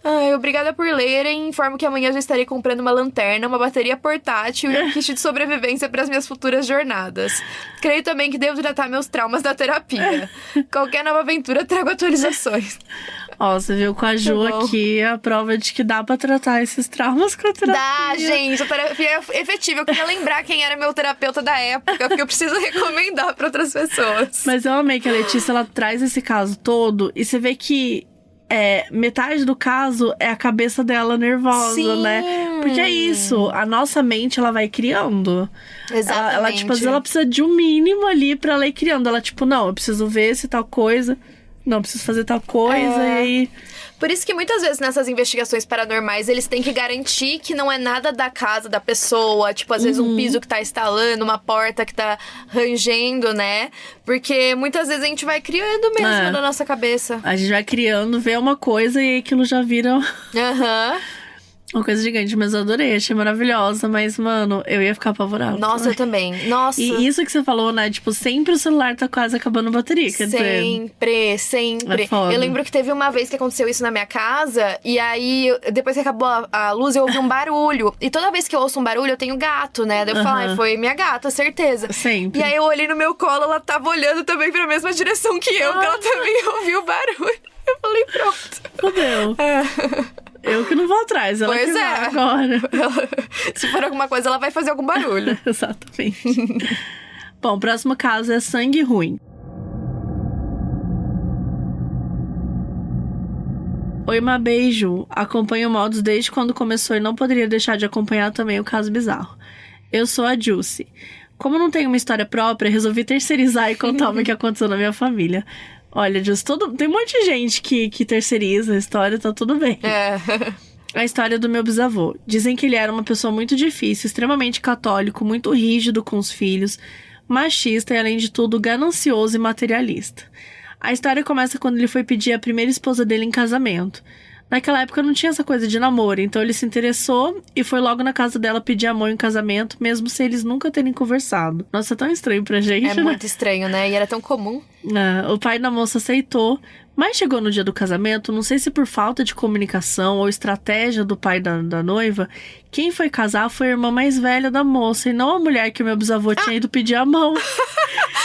Ai, obrigada por lerem. Informo que amanhã eu já estarei comprando uma lanterna, uma bateria portátil e um kit de sobrevivência para as minhas futuras jornadas. Creio também que devo tratar meus traumas da terapia. Qualquer nova aventura, trago atualizações. Ó, você viu com a Ju aqui a prova de que dá pra tratar esses traumas com a terapia. Dá, gente. A terapia é efetiva. Eu queria lembrar quem era meu terapeuta da época, porque eu preciso recomendar pra outras pessoas. Mas eu amei que a Letícia, ela traz esse caso todo e você vê que metade do caso é a cabeça dela nervosa, Sim. né? Porque é isso, a nossa mente, ela vai criando. Exatamente. Ela, tipo, às vezes ela precisa de um mínimo ali pra ela ir criando. Ela, tipo, não, eu preciso ver se tal coisa... Não, preciso fazer tal coisa e aí... Por isso que muitas vezes nessas investigações paranormais, eles têm que garantir que não é nada da casa da pessoa. Tipo, às vezes um piso que tá estalando, uma porta que tá rangendo, né? Porque muitas vezes a gente vai criando mesmo na nossa cabeça. A gente vai criando, vê uma coisa e aquilo já vira... Aham. Uma coisa gigante, mas eu adorei, achei maravilhosa. Mas, mano, eu ia ficar apavorada. Nossa, eu também. Nossa. E isso que você falou, né? Tipo, sempre o celular tá quase acabando a bateria, quer dizer... Sempre. É foda. Eu lembro que teve uma vez que aconteceu isso na minha casa. E aí, depois que acabou a luz, eu ouvi um barulho. E toda vez que eu ouço um barulho, eu tenho gato, né? Daí eu falo, foi minha gata, certeza. Sempre. E aí eu olhei no meu colo, ela tava olhando também pra mesma direção que eu. Porque ela também ouviu o barulho. Eu falei, pronto. Fudeu. Eu que não vou atrás, ela Pois que vai é. agora. Se for alguma coisa, ela vai fazer algum barulho. Exatamente. Bom, o próximo caso é sangue ruim. Oi, Mabê e Ju. Acompanho o Modos desde quando começou e não poderia deixar de acompanhar também o caso bizarro. Eu sou a Juicy. Como não tenho uma história própria, resolvi terceirizar e contar o que aconteceu na minha família. Olha, Juicy, tem um monte de gente que terceiriza a história, tá tudo bem. A história do meu bisavô. Dizem que ele era uma pessoa muito difícil, extremamente católico, muito rígido com os filhos, machista e, além de tudo, ganancioso e materialista. A história começa quando ele foi pedir a primeira esposa dele em casamento. Naquela época não tinha essa coisa de namoro, então ele se interessou e foi logo na casa dela pedir amor em casamento, mesmo sem eles nunca terem conversado. Nossa, é tão estranho pra gente, É né? muito estranho, né? E era tão comum. O pai da moça aceitou, mas chegou no dia do casamento, não sei se por falta de comunicação ou estratégia do pai da noiva, quem foi casar foi a irmã mais velha da moça e não a mulher que o meu bisavô tinha ido pedir a mão.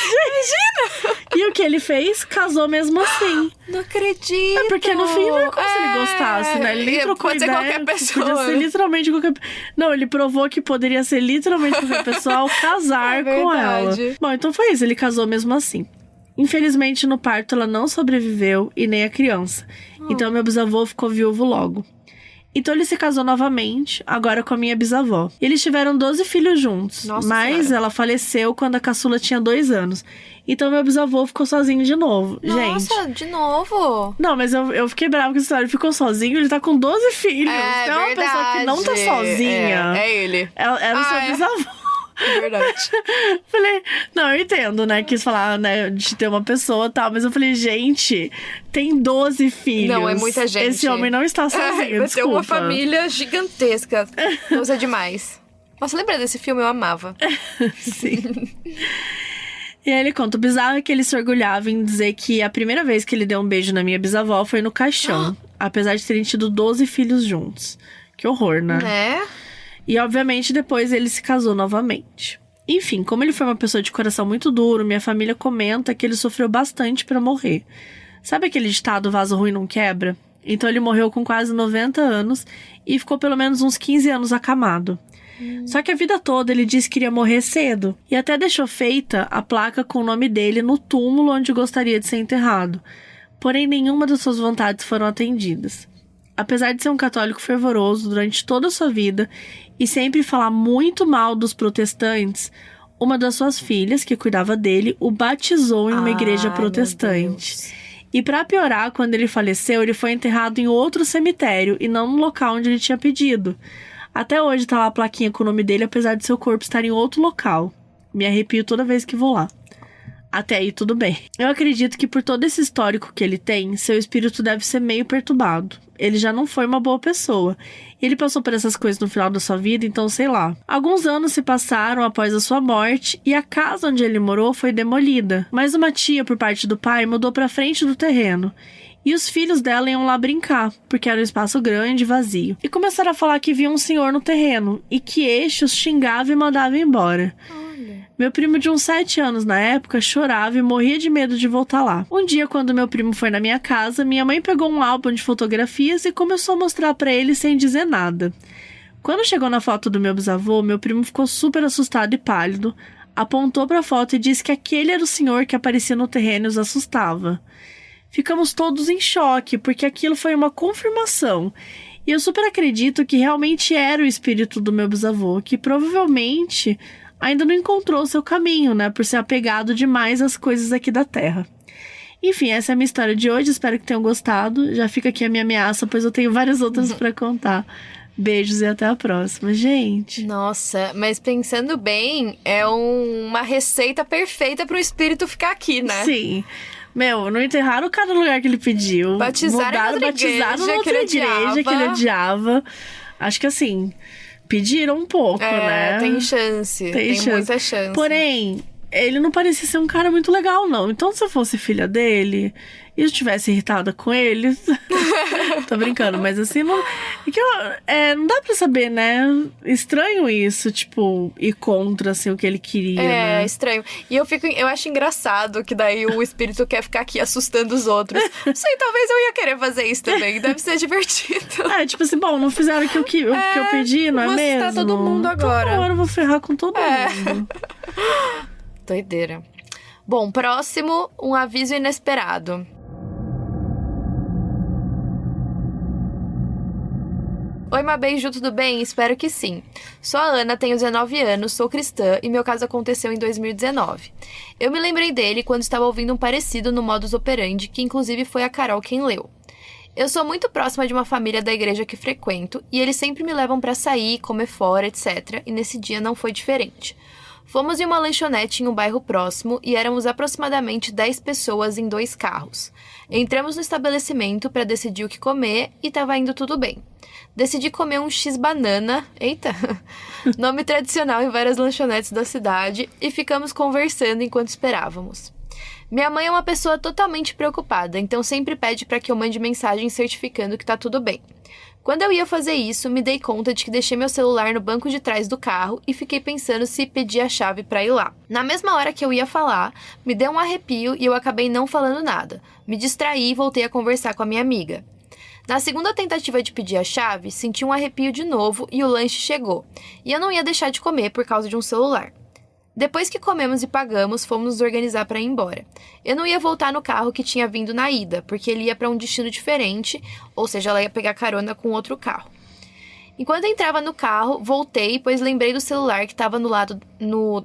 Imagina! E o que ele fez? Casou mesmo assim. Não acredito! É porque no fim não é como se ele gostasse, né? Ele nem trocou pode ideia. Pode ser qualquer pessoa. Podia ser literalmente qualquer... Não, ele provou que poderia ser literalmente qualquer pessoa ao casar com ela. Bom, então foi isso. Ele casou mesmo assim. Infelizmente, no parto, ela não sobreviveu e nem a criança. Então, meu bisavô ficou viúvo logo. Então, ele se casou novamente, agora com a minha bisavó. E eles tiveram 12 filhos juntos. Nossa mas senhora. ela faleceu quando a caçula tinha 2 anos. Então, meu bisavô ficou sozinho de novo. Nossa, gente. de novo? Não, mas eu fiquei brava com essa história. Ele ficou sozinho, ele tá com 12 filhos. É, então, uma pessoa que não tá sozinha. É ele. Era o seu bisavô. É verdade. Falei, não, eu entendo, né? Quis falar, né, de ter uma pessoa e tal. Mas eu falei, gente, tem 12 filhos. Não, é muita gente. Esse homem não está sozinho, Vai desculpa. ter uma família gigantesca. Nossa, é demais. Nossa, lembra desse filme? Eu amava. Sim. E aí ele conta, o bizarro é que ele se orgulhava em dizer que a primeira vez que ele deu um beijo na minha bisavó foi no caixão. Apesar de terem tido 12 filhos juntos. Que horror, né? Né? E, obviamente, depois ele se casou novamente. Enfim, como ele foi uma pessoa de coração muito duro, minha família comenta que ele sofreu bastante pra morrer. Sabe aquele ditado, vaso ruim não quebra? Então ele morreu com quase 90 anos e ficou pelo menos uns 15 anos acamado. Só que a vida toda ele disse que iria morrer cedo. E até deixou feita a placa com o nome dele no túmulo onde gostaria de ser enterrado. Porém, nenhuma das suas vontades foram atendidas. Apesar de ser um católico fervoroso durante toda a sua vida e sempre falar muito mal dos protestantes, uma das suas filhas, que cuidava dele, o batizou em uma igreja protestante. E pra piorar, quando ele faleceu, ele foi enterrado em outro cemitério e não no local onde ele tinha pedido. Até hoje tá lá a plaquinha com o nome dele, apesar de seu corpo estar em outro local. Me arrepio toda vez que vou lá. Até aí, tudo bem. Eu acredito que por todo esse histórico que ele tem, seu espírito deve ser meio perturbado. Ele já não foi uma boa pessoa. Ele passou por essas coisas no final da sua vida, então sei lá. Alguns anos se passaram após a sua morte e a casa onde ele morou foi demolida. Mas uma tia, por parte do pai, mudou pra frente do terreno. E os filhos dela iam lá brincar, porque era um espaço grande e vazio. E começaram a falar que via um senhor no terreno e que este os xingava e mandava embora. Meu primo de uns 7 anos na época chorava e morria de medo de voltar lá. Um dia, quando meu primo foi na minha casa, minha mãe pegou um álbum de fotografias e começou a mostrar pra ele sem dizer nada. Quando chegou na foto do meu bisavô, meu primo ficou super assustado e pálido, apontou pra foto e disse que aquele era o senhor que aparecia no terreno e os assustava. Ficamos todos em choque, porque aquilo foi uma confirmação. E eu super acredito que realmente era o espírito do meu bisavô, que provavelmente ainda não encontrou seu caminho, né? Por ser apegado demais às coisas aqui da Terra. Enfim, essa é a minha história de hoje. Espero que tenham gostado. Já fica aqui a minha ameaça, pois eu tenho várias outras pra contar. Beijos e até a próxima, gente. Nossa, mas pensando bem, é uma receita perfeita pro espírito ficar aqui, né? Sim. Meu, não enterraram o cara no lugar que ele pediu. Batizaram na outra igreja que ele odiava. Acho que assim, pediram um pouco, né? Tem chance. Tem muita chance. Porém, ele não parecia ser um cara muito legal, não. Então, se eu fosse filha dele e eu estivesse irritada com ele... Tô brincando, mas assim, não... não dá pra saber, né? Estranho isso, tipo, ir contra, assim, o que ele queria, né? Estranho. E eu acho engraçado que daí o espírito quer ficar aqui assustando os outros. Não sei, talvez eu ia querer fazer isso também. Deve ser divertido. Tipo assim, bom, não fizeram o que eu pedi, não é mesmo? Vou assustar todo mundo agora. Então, agora eu vou ferrar com todo mundo. Doideira. Bom, próximo, um aviso inesperado. Oi, Mabeijo, tudo bem? Espero que sim. Sou a Ana, tenho 19 anos, sou cristã e meu caso aconteceu em 2019. Eu me lembrei dele quando estava ouvindo um parecido no Modus Operandi, que inclusive foi a Carol quem leu. Eu sou muito próxima de uma família da igreja que frequento e eles sempre me levam pra sair, comer fora, etc. E nesse dia não foi diferente. Fomos em uma lanchonete em um bairro próximo e éramos aproximadamente 10 pessoas em 2 carros. Entramos no estabelecimento para decidir o que comer e estava indo tudo bem. Decidi comer um X-banana, nome tradicional em várias lanchonetes da cidade, e ficamos conversando enquanto esperávamos. Minha mãe é uma pessoa totalmente preocupada, então sempre pede para que eu mande mensagem certificando que tá tudo bem. Quando eu ia fazer isso, me dei conta de que deixei meu celular no banco de trás do carro e fiquei pensando se pedir a chave para ir lá. Na mesma hora que eu ia falar, me deu um arrepio e eu acabei não falando nada. Me distraí e voltei a conversar com a minha amiga. Na segunda tentativa de pedir a chave, senti um arrepio de novo e o lanche chegou. E eu não ia deixar de comer por causa de um celular. Depois que comemos e pagamos, fomos nos organizar para ir embora. Eu não ia voltar no carro que tinha vindo na ida, porque ele ia para um destino diferente, ou seja, ela ia pegar carona com outro carro. Enquanto entrava no carro, voltei, pois lembrei do celular que estava no lado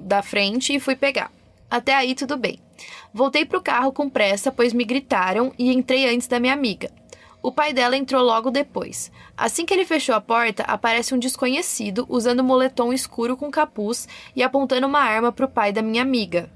da frente e fui pegar. Até aí tudo bem. Voltei pro carro com pressa, pois me gritaram e entrei antes da minha amiga. O pai dela entrou logo depois. Assim que ele fechou a porta, aparece um desconhecido usando moletom escuro com capuz e apontando uma arma pro pai da minha amiga.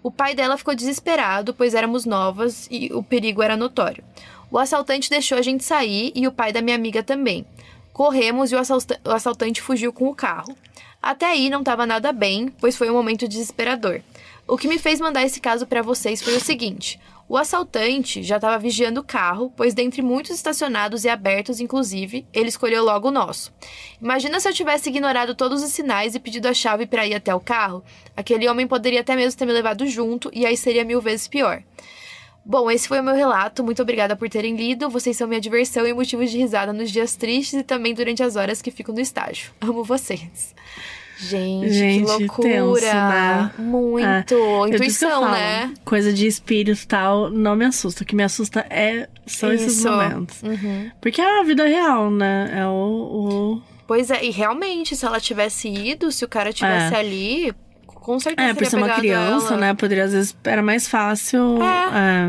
O pai dela ficou desesperado, pois éramos novas e o perigo era notório. O assaltante deixou a gente sair e o pai da minha amiga também. Corremos e o assaltante fugiu com o carro. Até aí não estava nada bem, pois foi um momento desesperador. O que me fez mandar esse caso para vocês foi o seguinte: o assaltante já estava vigiando o carro, pois dentre muitos estacionados e abertos, inclusive, ele escolheu logo o nosso. Imagina se eu tivesse ignorado todos os sinais e pedido a chave para ir até o carro? Aquele homem poderia até mesmo ter me levado junto e aí seria 1000 vezes pior. Bom, esse foi o meu relato. Muito obrigada por terem lido. Vocês são minha diversão e motivos de risada nos dias tristes e também durante as horas que fico no estágio. Amo vocês. Gente, que loucura. Tenso, né? Muito. Intuição, né? Coisa de espírito e tal, não me assusta. O que me assusta são esses momentos. Uhum. Porque é a vida real, né? É o... Pois é, e realmente, se ela tivesse ido, se o cara tivesse ali, com certeza por ser uma criança, ela. né? Poderia, às vezes, era mais fácil...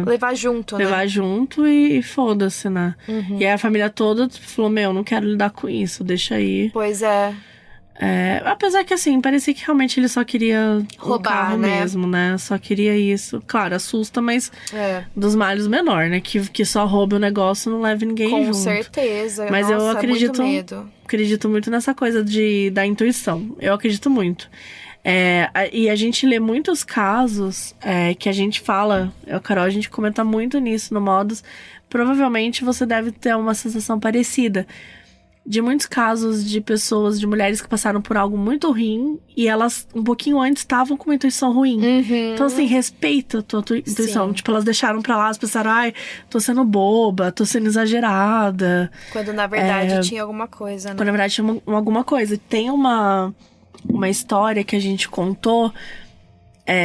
levar junto, né? Levar junto e foda-se, né? Uhum. E aí a família toda falou, não quero lidar com isso, deixa aí. Pois é. Apesar que, assim, parecia que realmente ele só queria roubar, o carro, né? Mesmo, né? Só queria isso. Claro, assusta, mas dos males menor, né? Que só rouba o negócio e não leva ninguém junto. Com certeza. Mas nossa, eu acredito, muito medo. Acredito muito nessa coisa da intuição. Eu acredito muito. E a gente lê muitos casos que a gente fala, Carol, a gente comenta muito nisso no Modus. Provavelmente você deve ter uma sensação parecida. De muitos casos de pessoas, de mulheres que passaram por algo muito ruim e elas, um pouquinho antes, estavam com uma intuição ruim. Uhum. Então, assim, respeita a tua intuição. Sim. Tipo, elas deixaram pra lá, elas pensaram, tô sendo boba, tô sendo exagerada. Quando, na verdade, tinha alguma coisa, né? Quando, na verdade, tinha alguma coisa. Tem uma história que a gente contou,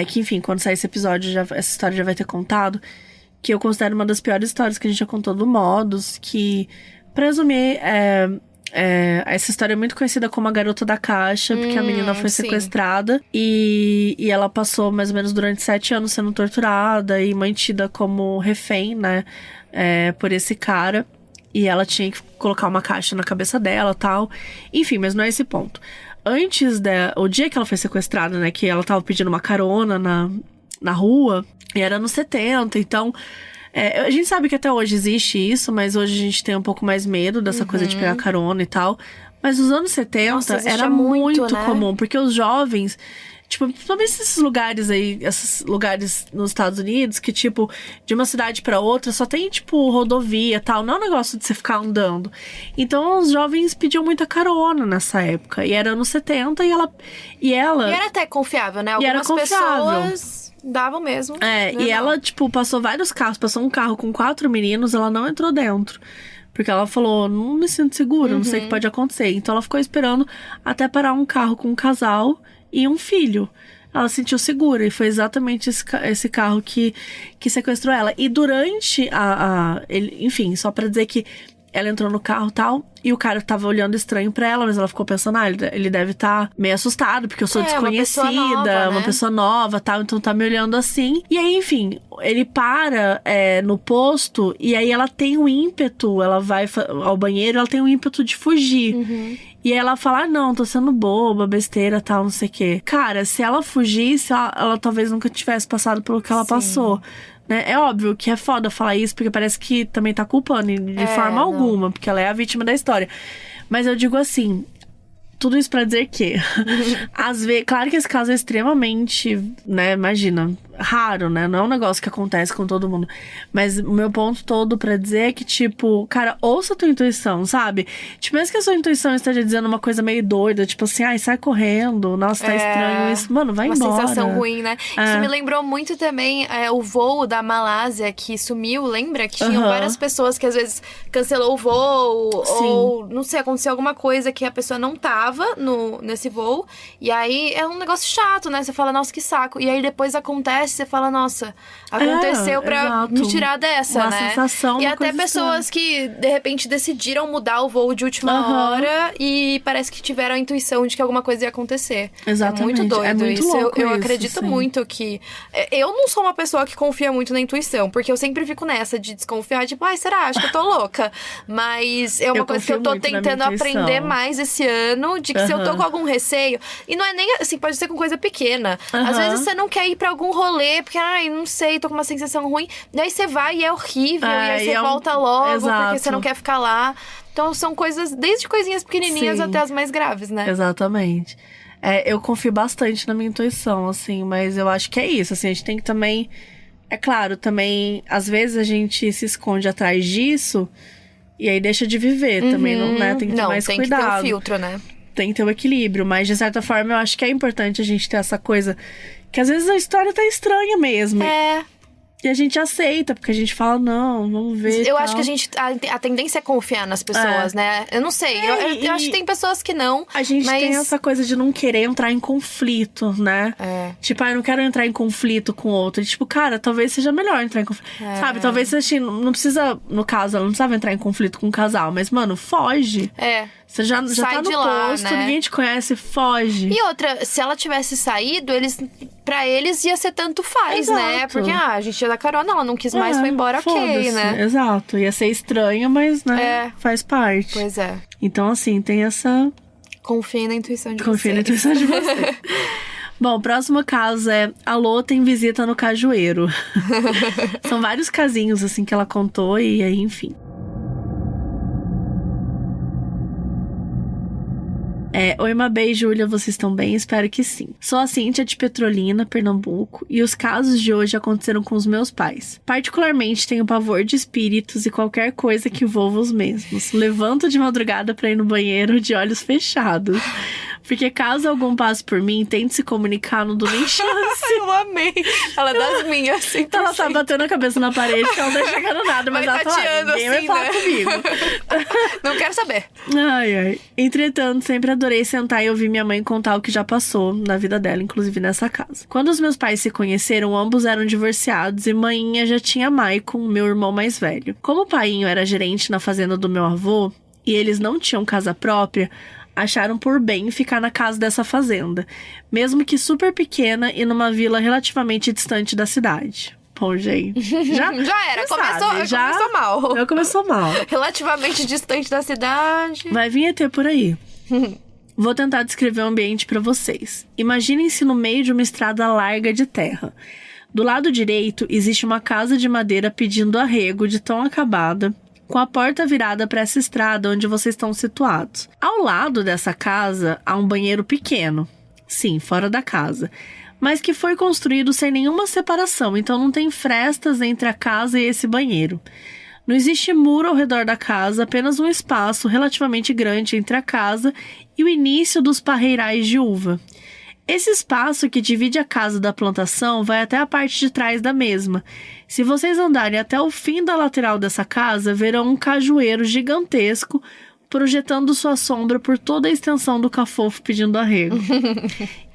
que, enfim, quando sair esse episódio, essa história já vai ter contado, que eu considero uma das piores histórias que a gente já contou do Modus, que, pra resumir, essa história é muito conhecida como a garota da caixa, porque a menina foi sequestrada e ela passou mais ou menos durante 7 anos sendo torturada e mantida como refém, né, por esse cara. E ela tinha que colocar uma caixa na cabeça dela e tal. Enfim, mas não é esse ponto. Antes o dia que ela foi sequestrada, né, que ela tava pedindo uma carona na rua, e era nos 70, então... a gente sabe que até hoje existe isso, mas hoje a gente tem um pouco mais medo dessa coisa de pegar carona e tal. Mas nos anos 70 era muito né? comum, porque os jovens... Tipo, principalmente esses lugares aí, esses lugares nos Estados Unidos, que, tipo, de uma cidade pra outra só tem, tipo, rodovia e tal. Não é um negócio de você ficar andando. Então, os jovens pediam muita carona nessa época. E era anos 70 e ela... E era até confiável, né? Algumas pessoas davam mesmo. E ela, tipo, passou vários carros. Passou um carro com 4 meninos, ela não entrou dentro. Porque ela falou, não me sinto segura, não sei o que pode acontecer. Então, ela ficou esperando até parar um carro com um casal e um filho. Ela se sentiu segura. E foi exatamente esse carro que sequestrou ela. E durante enfim, só pra dizer que ela entrou no carro e tal, e o cara tava olhando estranho pra ela, mas ela ficou pensando, ele deve estar meio assustado, porque eu sou desconhecida, uma pessoa nova, tal, então tá me olhando assim. E aí, enfim, ele para no posto, e aí ela tem um ímpeto, ela vai ao banheiro, ela tem um ímpeto de fugir. E aí ela fala, não, tô sendo boba, besteira, tal, não sei o quê. Cara, se ela fugisse, ela talvez nunca tivesse passado pelo que ela passou. Né? É óbvio que é foda falar isso, porque parece que também tá culpando de forma alguma, porque ela é a vítima da história. Mas eu digo assim, tudo isso pra dizer que, às vezes, claro que esse caso é extremamente, né, imagina, raro, né? Não é um negócio que acontece com todo mundo. Mas o meu ponto todo pra dizer é que, tipo, cara, ouça a tua intuição, sabe? Tipo, mesmo que a sua intuição esteja dizendo uma coisa meio doida, tipo assim, ai, sai correndo, nossa, tá estranho isso. Mano, vai embora. Uma sensação ruim, né? Isso me lembrou muito também o voo da Malásia que sumiu, lembra? Que tinham várias pessoas que às vezes cancelou o voo, ou não sei, aconteceu alguma coisa que a pessoa não tava nesse voo. E aí é um negócio chato, né? Você fala, nossa, que saco. E aí depois acontece, você fala, nossa, aconteceu pra me tirar dessa, uma né? Sensação, e até pessoas que, de repente, decidiram mudar o voo de última hora e parece que tiveram a intuição de que alguma coisa ia acontecer. Exatamente. É muito doido é muito isso. Louco eu isso, acredito muito que... Eu não sou uma pessoa que confia muito na intuição, porque eu sempre fico nessa de desconfiar, tipo, ai, será? Acho que eu tô louca. Mas é uma coisa que eu tô tentando aprender mais esse ano, de que se eu tô com algum receio... E não é nem assim, pode ser com coisa pequena. Às vezes você não quer ir pra algum rolê, porque, ai, não sei, tô com uma sensação ruim. Daí você vai e é horrível, e aí você volta logo, porque você não quer ficar lá. Então são coisas, desde coisinhas pequenininhas até as mais graves, né? Exatamente. Eu confio bastante na minha intuição, assim, mas eu acho que é isso, assim, a gente tem que também... É claro, também, às vezes a gente se esconde atrás disso e aí deixa de viver também, não, né? Tem que ter mais cuidado. Tem que ter um filtro, né? Tem que ter o equilíbrio, mas de certa forma eu acho que é importante a gente ter essa coisa que às vezes a história tá estranha mesmo. E a gente aceita, porque a gente fala, não, vamos ver. Eu acho que a tendência é confiar nas pessoas, né? Eu não sei, eu acho que tem pessoas que não. A gente tem essa coisa de não querer entrar em conflito, né? Tipo, eu não quero entrar em conflito com outro. E, tipo, cara, talvez seja melhor entrar em conflito. Sabe, talvez você não precisa, no caso, ela não precisava entrar em conflito com um casal, mas, mano, foge. Você já tá no posto, né? Ninguém te conhece, foge. E outra, se ela tivesse saído, pra eles ia ser tanto faz, né? Porque, a gente ia dar carona, ela não quis mais, foi embora, ok, né? Exato, ia ser estranho, mas, né, faz parte. Pois é. Então, assim, tem essa... Confie na intuição de Confie na intuição de você. Bom, o próximo caso é Alô, tem visita no cajueiro. São vários casinhos, assim, que ela contou e aí, enfim. Oi, Mabê e Júlia, vocês estão bem? Espero que sim. Sou a Cíntia de Petrolina, Pernambuco, e os casos de hoje aconteceram com os meus pais. Particularmente, tenho pavor de espíritos e qualquer coisa que envolva os mesmos. Levanto de madrugada pra ir no banheiro de olhos fechados. Porque caso algum passe por mim, tente se comunicar, não dou nem chance. Eu amei. Ela é das minhas, 100%. Ela tá batendo a cabeça na parede, que ela não tá chegando nada, mas ela tá lá, ninguém vai falar comigo. Não quero saber. Ai. Entretanto, sempre adorei sentar e ouvir minha mãe contar o que já passou na vida dela, inclusive nessa casa. Quando os meus pais se conheceram, ambos eram divorciados e maninha já tinha Maicon, meu irmão mais velho. Como o painho era gerente na fazenda do meu avô e eles não tinham casa própria, acharam por bem ficar na casa dessa fazenda, mesmo que super pequena e numa vila relativamente distante da cidade. Bom, gente, já era, começou mal. Começou mal. Relativamente distante da cidade. Vai vir ET por aí. Vou tentar descrever o ambiente pra vocês. Imaginem-se no meio de uma estrada larga de terra. Do lado direito, existe uma casa de madeira pedindo arrego de tão acabada, com a porta virada para essa estrada onde vocês estão situados. Ao lado dessa casa, há um banheiro pequeno. Sim, fora da casa. Mas que foi construído sem nenhuma separação, então não tem frestas entre a casa e esse banheiro. Não existe muro ao redor da casa, apenas um espaço relativamente grande entre a casa e o início dos parreirais de uva. Esse espaço que divide a casa da plantação vai até a parte de trás da mesma. Se vocês andarem até o fim da lateral dessa casa, verão um cajueiro gigantesco projetando sua sombra por toda a extensão do cafofo pedindo arrego.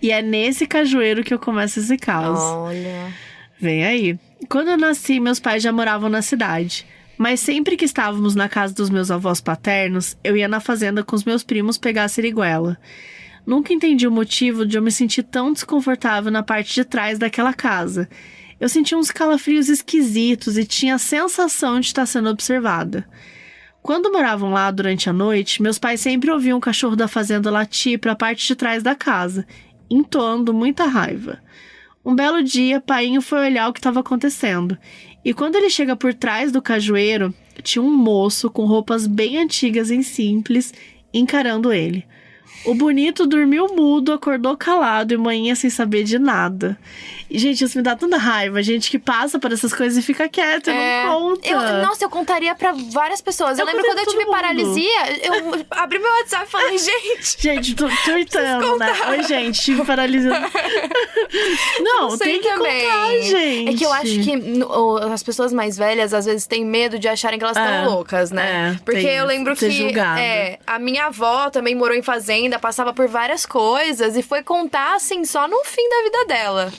E é nesse cajueiro que eu começo esse caso. Olha. Vem aí. Quando eu nasci, meus pais já moravam na cidade. Mas sempre que estávamos na casa dos meus avós paternos, eu ia na fazenda com os meus primos pegar a siriguela. Nunca entendi o motivo de eu me sentir tão desconfortável na parte de trás daquela casa. Eu sentia uns calafrios esquisitos e tinha a sensação de estar sendo observada. Quando moravam lá durante a noite, meus pais sempre ouviam o cachorro da fazenda latir para a parte de trás da casa, entoando muita raiva. Um belo dia, painho foi olhar o que estava acontecendo. E quando ele chega por trás do cajueiro, tinha um moço com roupas bem antigas e simples encarando ele. O bonito dormiu mudo, acordou calado e manhã sem saber de nada. E, gente, isso me dá tanta raiva. Gente que passa por essas coisas e fica quieta, não conta. Nossa, eu contaria pra várias pessoas. Eu lembro quando eu tive paralisia, eu abri meu WhatsApp e falei, gente... Gente, tweetando, né? Oi, gente, tive paralisia. Não, tem que contar, gente. É que eu acho que as pessoas mais velhas, às vezes, têm medo de acharem que elas estão loucas, né? Porque eu lembro que a minha avó também morou em fazenda, passava por várias coisas e foi contar, assim, só no fim da vida dela.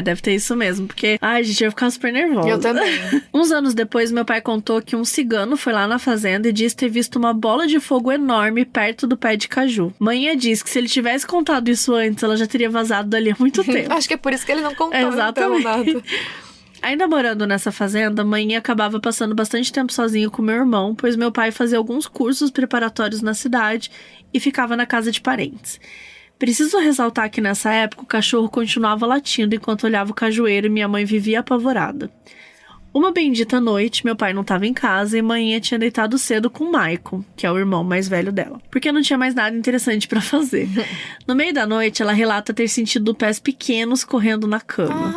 Deve ter isso mesmo, porque... Ai, gente, eu ia ficar super nervosa. Eu também. Uns anos depois, meu pai contou que um cigano foi lá na fazenda e disse ter visto uma bola de fogo enorme perto do pé de caju. Manhã disse que se ele tivesse contado isso antes, ela já teria vazado dali há muito tempo. Acho que é por isso que ele não contou, exatamente. Então, nada. Ainda morando nessa fazenda, mãe acabava passando bastante tempo sozinho com meu irmão, pois meu pai fazia alguns cursos preparatórios na cidade e ficava na casa de parentes. Preciso ressaltar que nessa época o cachorro continuava latindo enquanto olhava o cajueiro e minha mãe vivia apavorada. Uma bendita noite, meu pai não estava em casa e mãe tinha deitado cedo com o Maicon, que é o irmão mais velho dela, porque não tinha mais nada interessante para fazer. No meio da noite, ela relata ter sentido pés pequenos correndo na cama.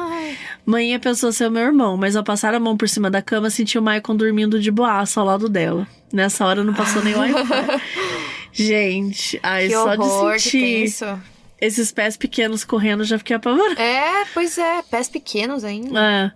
Mãe pensou ser o meu irmão, mas ao passar a mão por cima da cama, sentiu o Maicon dormindo de boaça ao lado dela. Nessa hora não passou nem Wi-Fi. Gente, que só horror, de sentir esses pés pequenos correndo, já fiquei apavorada. Pois é, pés pequenos ainda.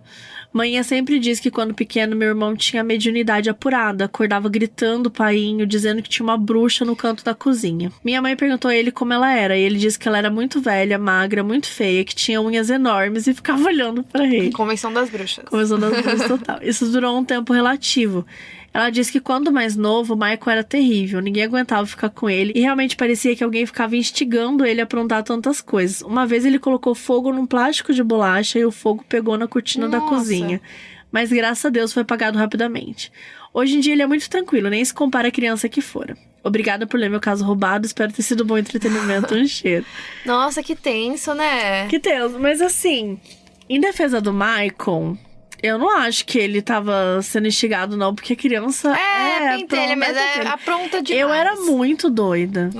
Mãe sempre diz que quando pequeno meu irmão tinha a mediunidade apurada, acordava gritando painho, dizendo que tinha uma bruxa no canto da cozinha. Minha mãe perguntou a ele como ela era, e ele disse que ela era muito velha, magra, muito feia, que tinha unhas enormes e ficava olhando pra ele. Convenção das bruxas. Convenção das bruxas total. Isso durou um tempo relativo. Ela disse que quando mais novo, o Michael era terrível, ninguém aguentava ficar com ele e realmente parecia que alguém ficava instigando ele a aprontar tantas coisas. Uma vez ele colocou fogo num plástico de bolacha e o fogo pegou na cortina da cozinha. Mas graças a Deus foi apagado rapidamente. Hoje em dia ele é muito tranquilo, nem se compara à criança que fora. Obrigada por ler meu caso roubado, espero ter sido bom entretenimento, um cheiro. Nossa, que tenso, né? Que tenso, mas assim, em defesa do Michael... Eu não acho que ele tava sendo instigado, não, porque a criança pentelha, mas apronta demais. Eu era muito doida.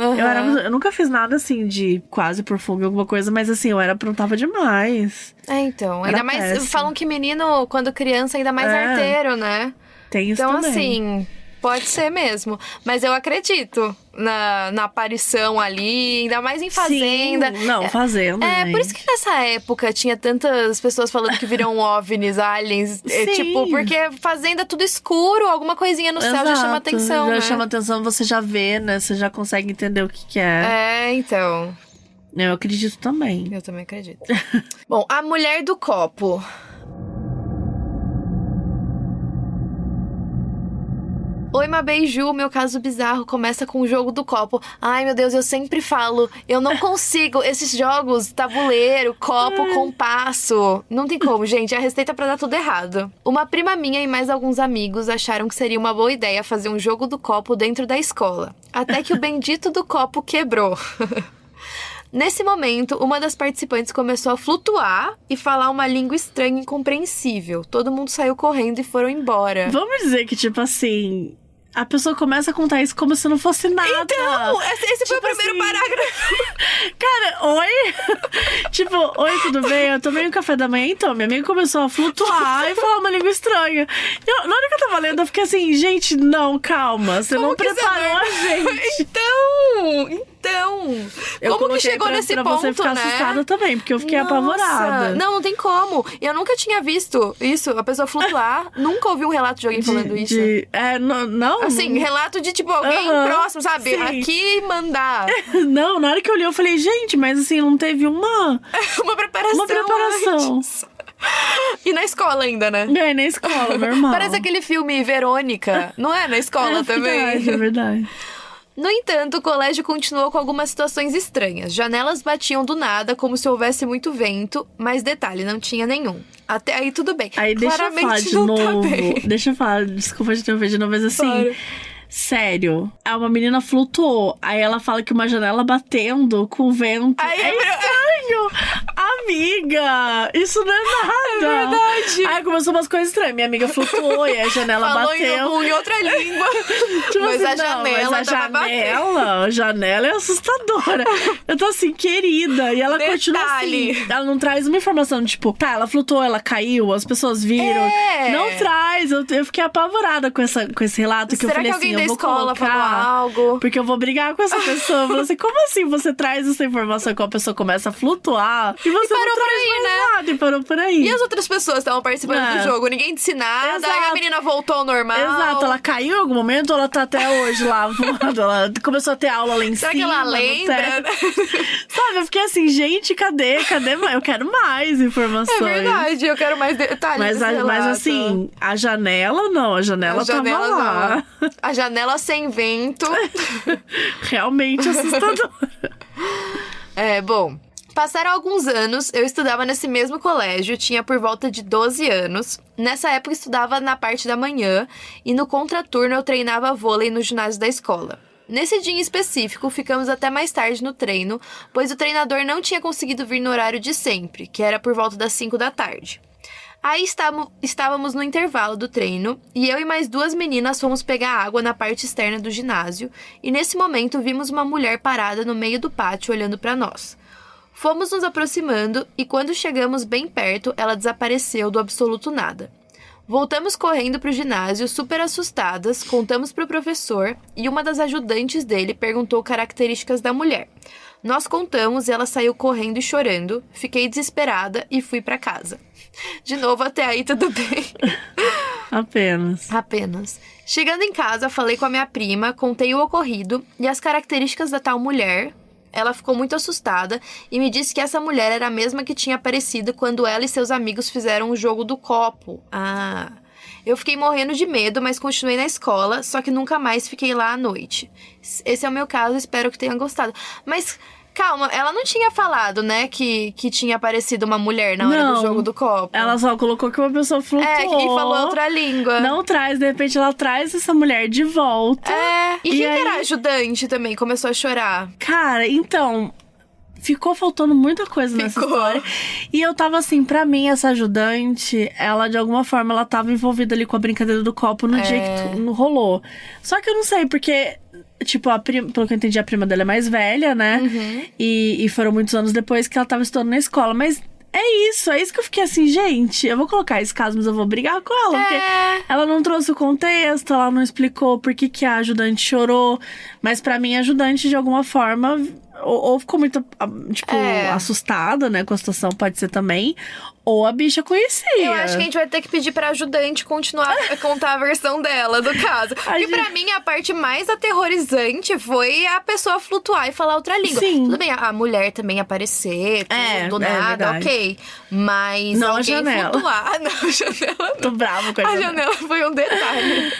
Eu nunca fiz nada assim de quase por fogo, alguma coisa, mas assim, eu aprontava demais. Então, ainda mais péssimo. Falam que menino, quando criança, ainda mais arteiro, né? Tem isso então, também. Assim, pode ser mesmo. Mas eu acredito na aparição ali, ainda mais em fazenda. Sim, não, fazenda. Por isso que nessa época tinha tantas pessoas falando que viram OVNIs, aliens. Tipo, porque fazenda tudo escuro, alguma coisinha no céu já chama atenção, já chama atenção, você já vê, né? Você já consegue entender o que é. Então. Eu acredito também. Eu também acredito. Bom, a mulher do copo. Oi, Mabê e Ju, meu caso bizarro começa com o jogo do copo. Ai, meu Deus, eu sempre falo, eu não consigo. Esses jogos, tabuleiro, copo, compasso. Não tem como, gente, a receita pra dar tudo errado. Uma prima minha e mais alguns amigos acharam que seria uma boa ideia fazer um jogo do copo dentro da escola. Até que o bendito do copo quebrou. Nesse momento, uma das participantes começou a flutuar e falar uma língua estranha e incompreensível. Todo mundo saiu correndo e foram embora. Vamos dizer que, tipo assim... A pessoa começa a contar isso como se não fosse nada. Então, esse foi o primeiro parágrafo. Cara, oi? Tipo, oi, tudo bem? Eu tomei um café da manhã, então. Minha amiga começou a flutuar e falar uma língua estranha. Na hora que eu tava lendo, eu fiquei assim, gente, não, calma. Você como não preparou a gente. Como que chegou nesse ponto, pra você ficar assustada também, porque eu fiquei apavorada. Não tem como. Eu nunca tinha visto isso, a pessoa flutuar. Nunca ouvi um relato de alguém falando isso. Não? Assim, relato de, tipo, alguém próximo, sabe? Sim. Aqui mandar. Não, na hora que eu li, eu falei, gente, mas assim, não teve uma preparação. Antes. E na escola ainda, né? Na escola, normal. Parece aquele filme Verônica. Não é na escola também? É verdade. No entanto, o colégio continuou com algumas situações estranhas. Janelas batiam do nada, como se houvesse muito vento, mas detalhe, não tinha nenhum. Até aí tudo bem. Aí deixa eu falar de novo. Deixa eu falar, desculpa de interromper de novo, mas assim... Claro. Sério, uma menina flutuou. Aí ela fala que uma janela batendo com vento. É estranho! amiga, isso não é nada. É verdade. Aí começou umas coisas estranhas. Minha amiga flutuou e a janela Falou bateu. em outra língua. Tipo mas assim, a janela é assustadora. Eu tô assim, querida. E ela continua assim. Ela não traz uma informação, tipo, tá, ela flutuou, ela caiu, as pessoas viram. Não traz. Eu fiquei apavorada com esse relato que eu falei assim, eu vou colocar algo? porque eu vou brigar com essa pessoa. Eu falei assim, como assim você traz essa informação que a pessoa começa a flutuar e você parou não traz por aí, mais né? nada, e parou por aí. E as outras pessoas estavam participando do jogo, ninguém disse nada, Exato. aí a menina voltou ao normal. Exato, ela caiu em algum momento ou ela tá até hoje lá voando? Ela começou a ter aula lá em Será cima. que ela lembra? Sabe, eu fiquei assim, gente, cadê? Eu quero mais informações. É verdade, eu quero mais detalhes. Mas assim, a janela não, a janela tava lá. Não. A janela sem vento. Realmente assustadora. Bom, passaram alguns anos, eu estudava nesse mesmo colégio, tinha por volta de 12 anos. Nessa época eu estudava na parte da manhã e no contraturno eu treinava vôlei no ginásio da escola. Nesse dia em específico, ficamos até mais tarde no treino, pois o treinador não tinha conseguido vir no horário de sempre, que era por volta das 5 da tarde. Aí estávamos no intervalo do treino e eu e mais 2 meninas fomos pegar água na parte externa do ginásio e nesse momento vimos uma mulher parada no meio do pátio olhando para nós. Fomos nos aproximando e quando chegamos bem perto, ela desapareceu do absoluto nada. Voltamos correndo para o ginásio, super assustadas, contamos para o professor e uma das ajudantes dele perguntou características da mulher. Nós contamos e ela saiu correndo e chorando, fiquei desesperada e fui para casa. De novo, até aí tudo bem. Apenas. Chegando em casa, falei com a minha prima, contei o ocorrido e as características da tal mulher. Ela ficou muito assustada e me disse que essa mulher era a mesma que tinha aparecido quando ela e seus amigos fizeram o jogo do copo. Eu fiquei morrendo de medo, mas continuei na escola, só que nunca mais fiquei lá à noite. Esse é o meu caso, espero que tenham gostado. Mas calma, ela não tinha falado, né, que tinha aparecido uma mulher na hora do jogo do copo. Ela só colocou que uma pessoa flutuou. E falou outra língua. Não traz, de repente ela traz essa mulher de volta. E quem aí... era ajudante também? Começou a chorar. Cara, então... Ficou faltando muita coisa nessa história. E eu tava assim, pra mim, essa ajudante, ela de alguma forma, ela tava envolvida ali com a brincadeira do copo no dia que rolou. Só que eu não sei, porque, tipo, pelo que eu entendi, a prima dela é mais velha, né? E foram muitos anos depois que ela tava estudando na escola. Mas é isso que eu fiquei assim, gente, eu vou colocar esse caso, mas eu vou brigar com ela. Porque ela não trouxe o contexto, ela não explicou por que a ajudante chorou. Mas pra mim, a ajudante, de alguma forma... Ou ficou muito, tipo, assustada, né, com a situação, pode ser também. Ou a bicha conhecia. Eu acho que a gente vai ter que pedir pra ajudante continuar a contar a versão dela do caso. Porque pra mim, a parte mais aterrorizante foi a pessoa flutuar e falar outra língua. Sim. Tudo bem, a mulher também aparecer, do nada, ok. Mas não alguém a janela. flutuar... Não, a janela... Tô brava com a janela. A janela foi um detalhe.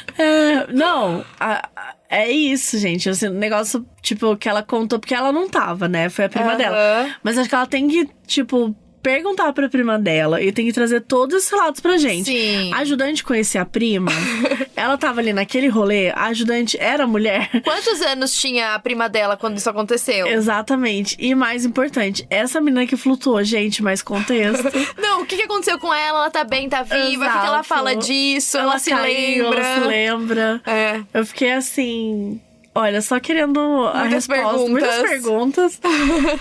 É isso, gente. Assim, o negócio, tipo, que ela contou, porque ela não tava, né? Foi a prima dela. Mas acho que ela tem que, tipo, perguntar pra prima dela e tem que trazer todos os relatos pra gente. Sim. A ajudante conhecia a prima, ela tava ali naquele rolê, a ajudante era mulher. Quantos anos tinha a prima dela quando isso aconteceu? Exatamente. E mais importante, essa menina que flutuou, gente, mais contexto. Não, o que aconteceu com ela? Ela tá bem, tá viva? Exato. O que ela fala disso? Ela se caiu, lembra? Ela se lembra. Eu fiquei assim... Olha, só querendo a resposta. Muitas perguntas.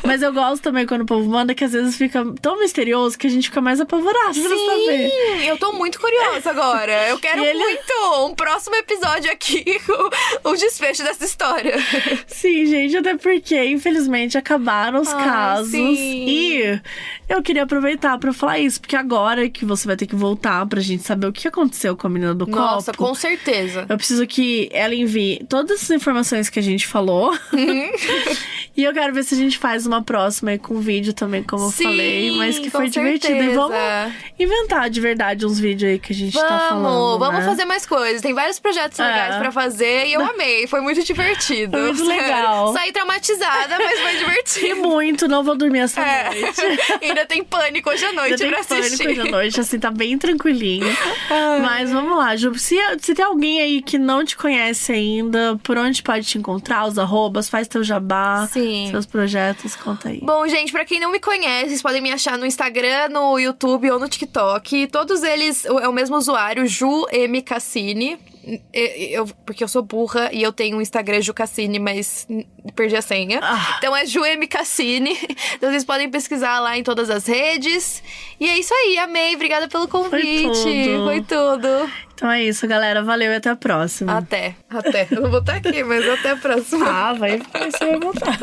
Mas eu gosto também quando o povo manda, que às vezes fica tão misterioso que a gente fica mais apavorado pra saber. Sim, eu tô muito curiosa agora. Eu quero muito um próximo episódio aqui com o desfecho dessa história. Sim, gente, até porque, infelizmente, acabaram os casos. Sim. E eu queria aproveitar pra falar isso, porque agora que você vai ter que voltar pra gente saber o que aconteceu com a menina do copo. Nossa, com certeza. Eu preciso que ela envie todas as informações que a gente falou. E eu quero ver se a gente faz uma próxima aí com vídeo também, como eu falei. Mas que foi divertido. E vamos inventar de verdade uns vídeos aí que a gente tá falando. Vamos né? fazer mais coisas. Tem vários projetos legais pra fazer e eu amei. Foi muito divertido. Foi muito legal. Saí traumatizada, mas foi divertido. E muito, não vou dormir essa noite. E Júlia tem pânico hoje à noite pra assistir. Pânico hoje à noite, assim, tá bem tranquilinho. Mas vamos lá, Ju. Se tem alguém aí que não te conhece ainda, por onde pode te encontrar? Os arrobas, faz teu jabá, seus projetos, conta aí. Bom, gente, pra quem não me conhece, vocês podem me achar no Instagram, no YouTube ou no TikTok. Todos eles é o mesmo usuário, Ju M. Cassini. Porque eu sou burra e eu tenho um Instagram Ju Cassini, mas perdi a senha. Então é Ju M. Cassini. Então vocês podem pesquisar lá em todas as redes. E é isso aí, amei. Obrigada pelo convite. Foi tudo. Então é isso, galera. Valeu e até a próxima. Até. Eu não vou estar aqui, mas até a próxima. Você vai voltar.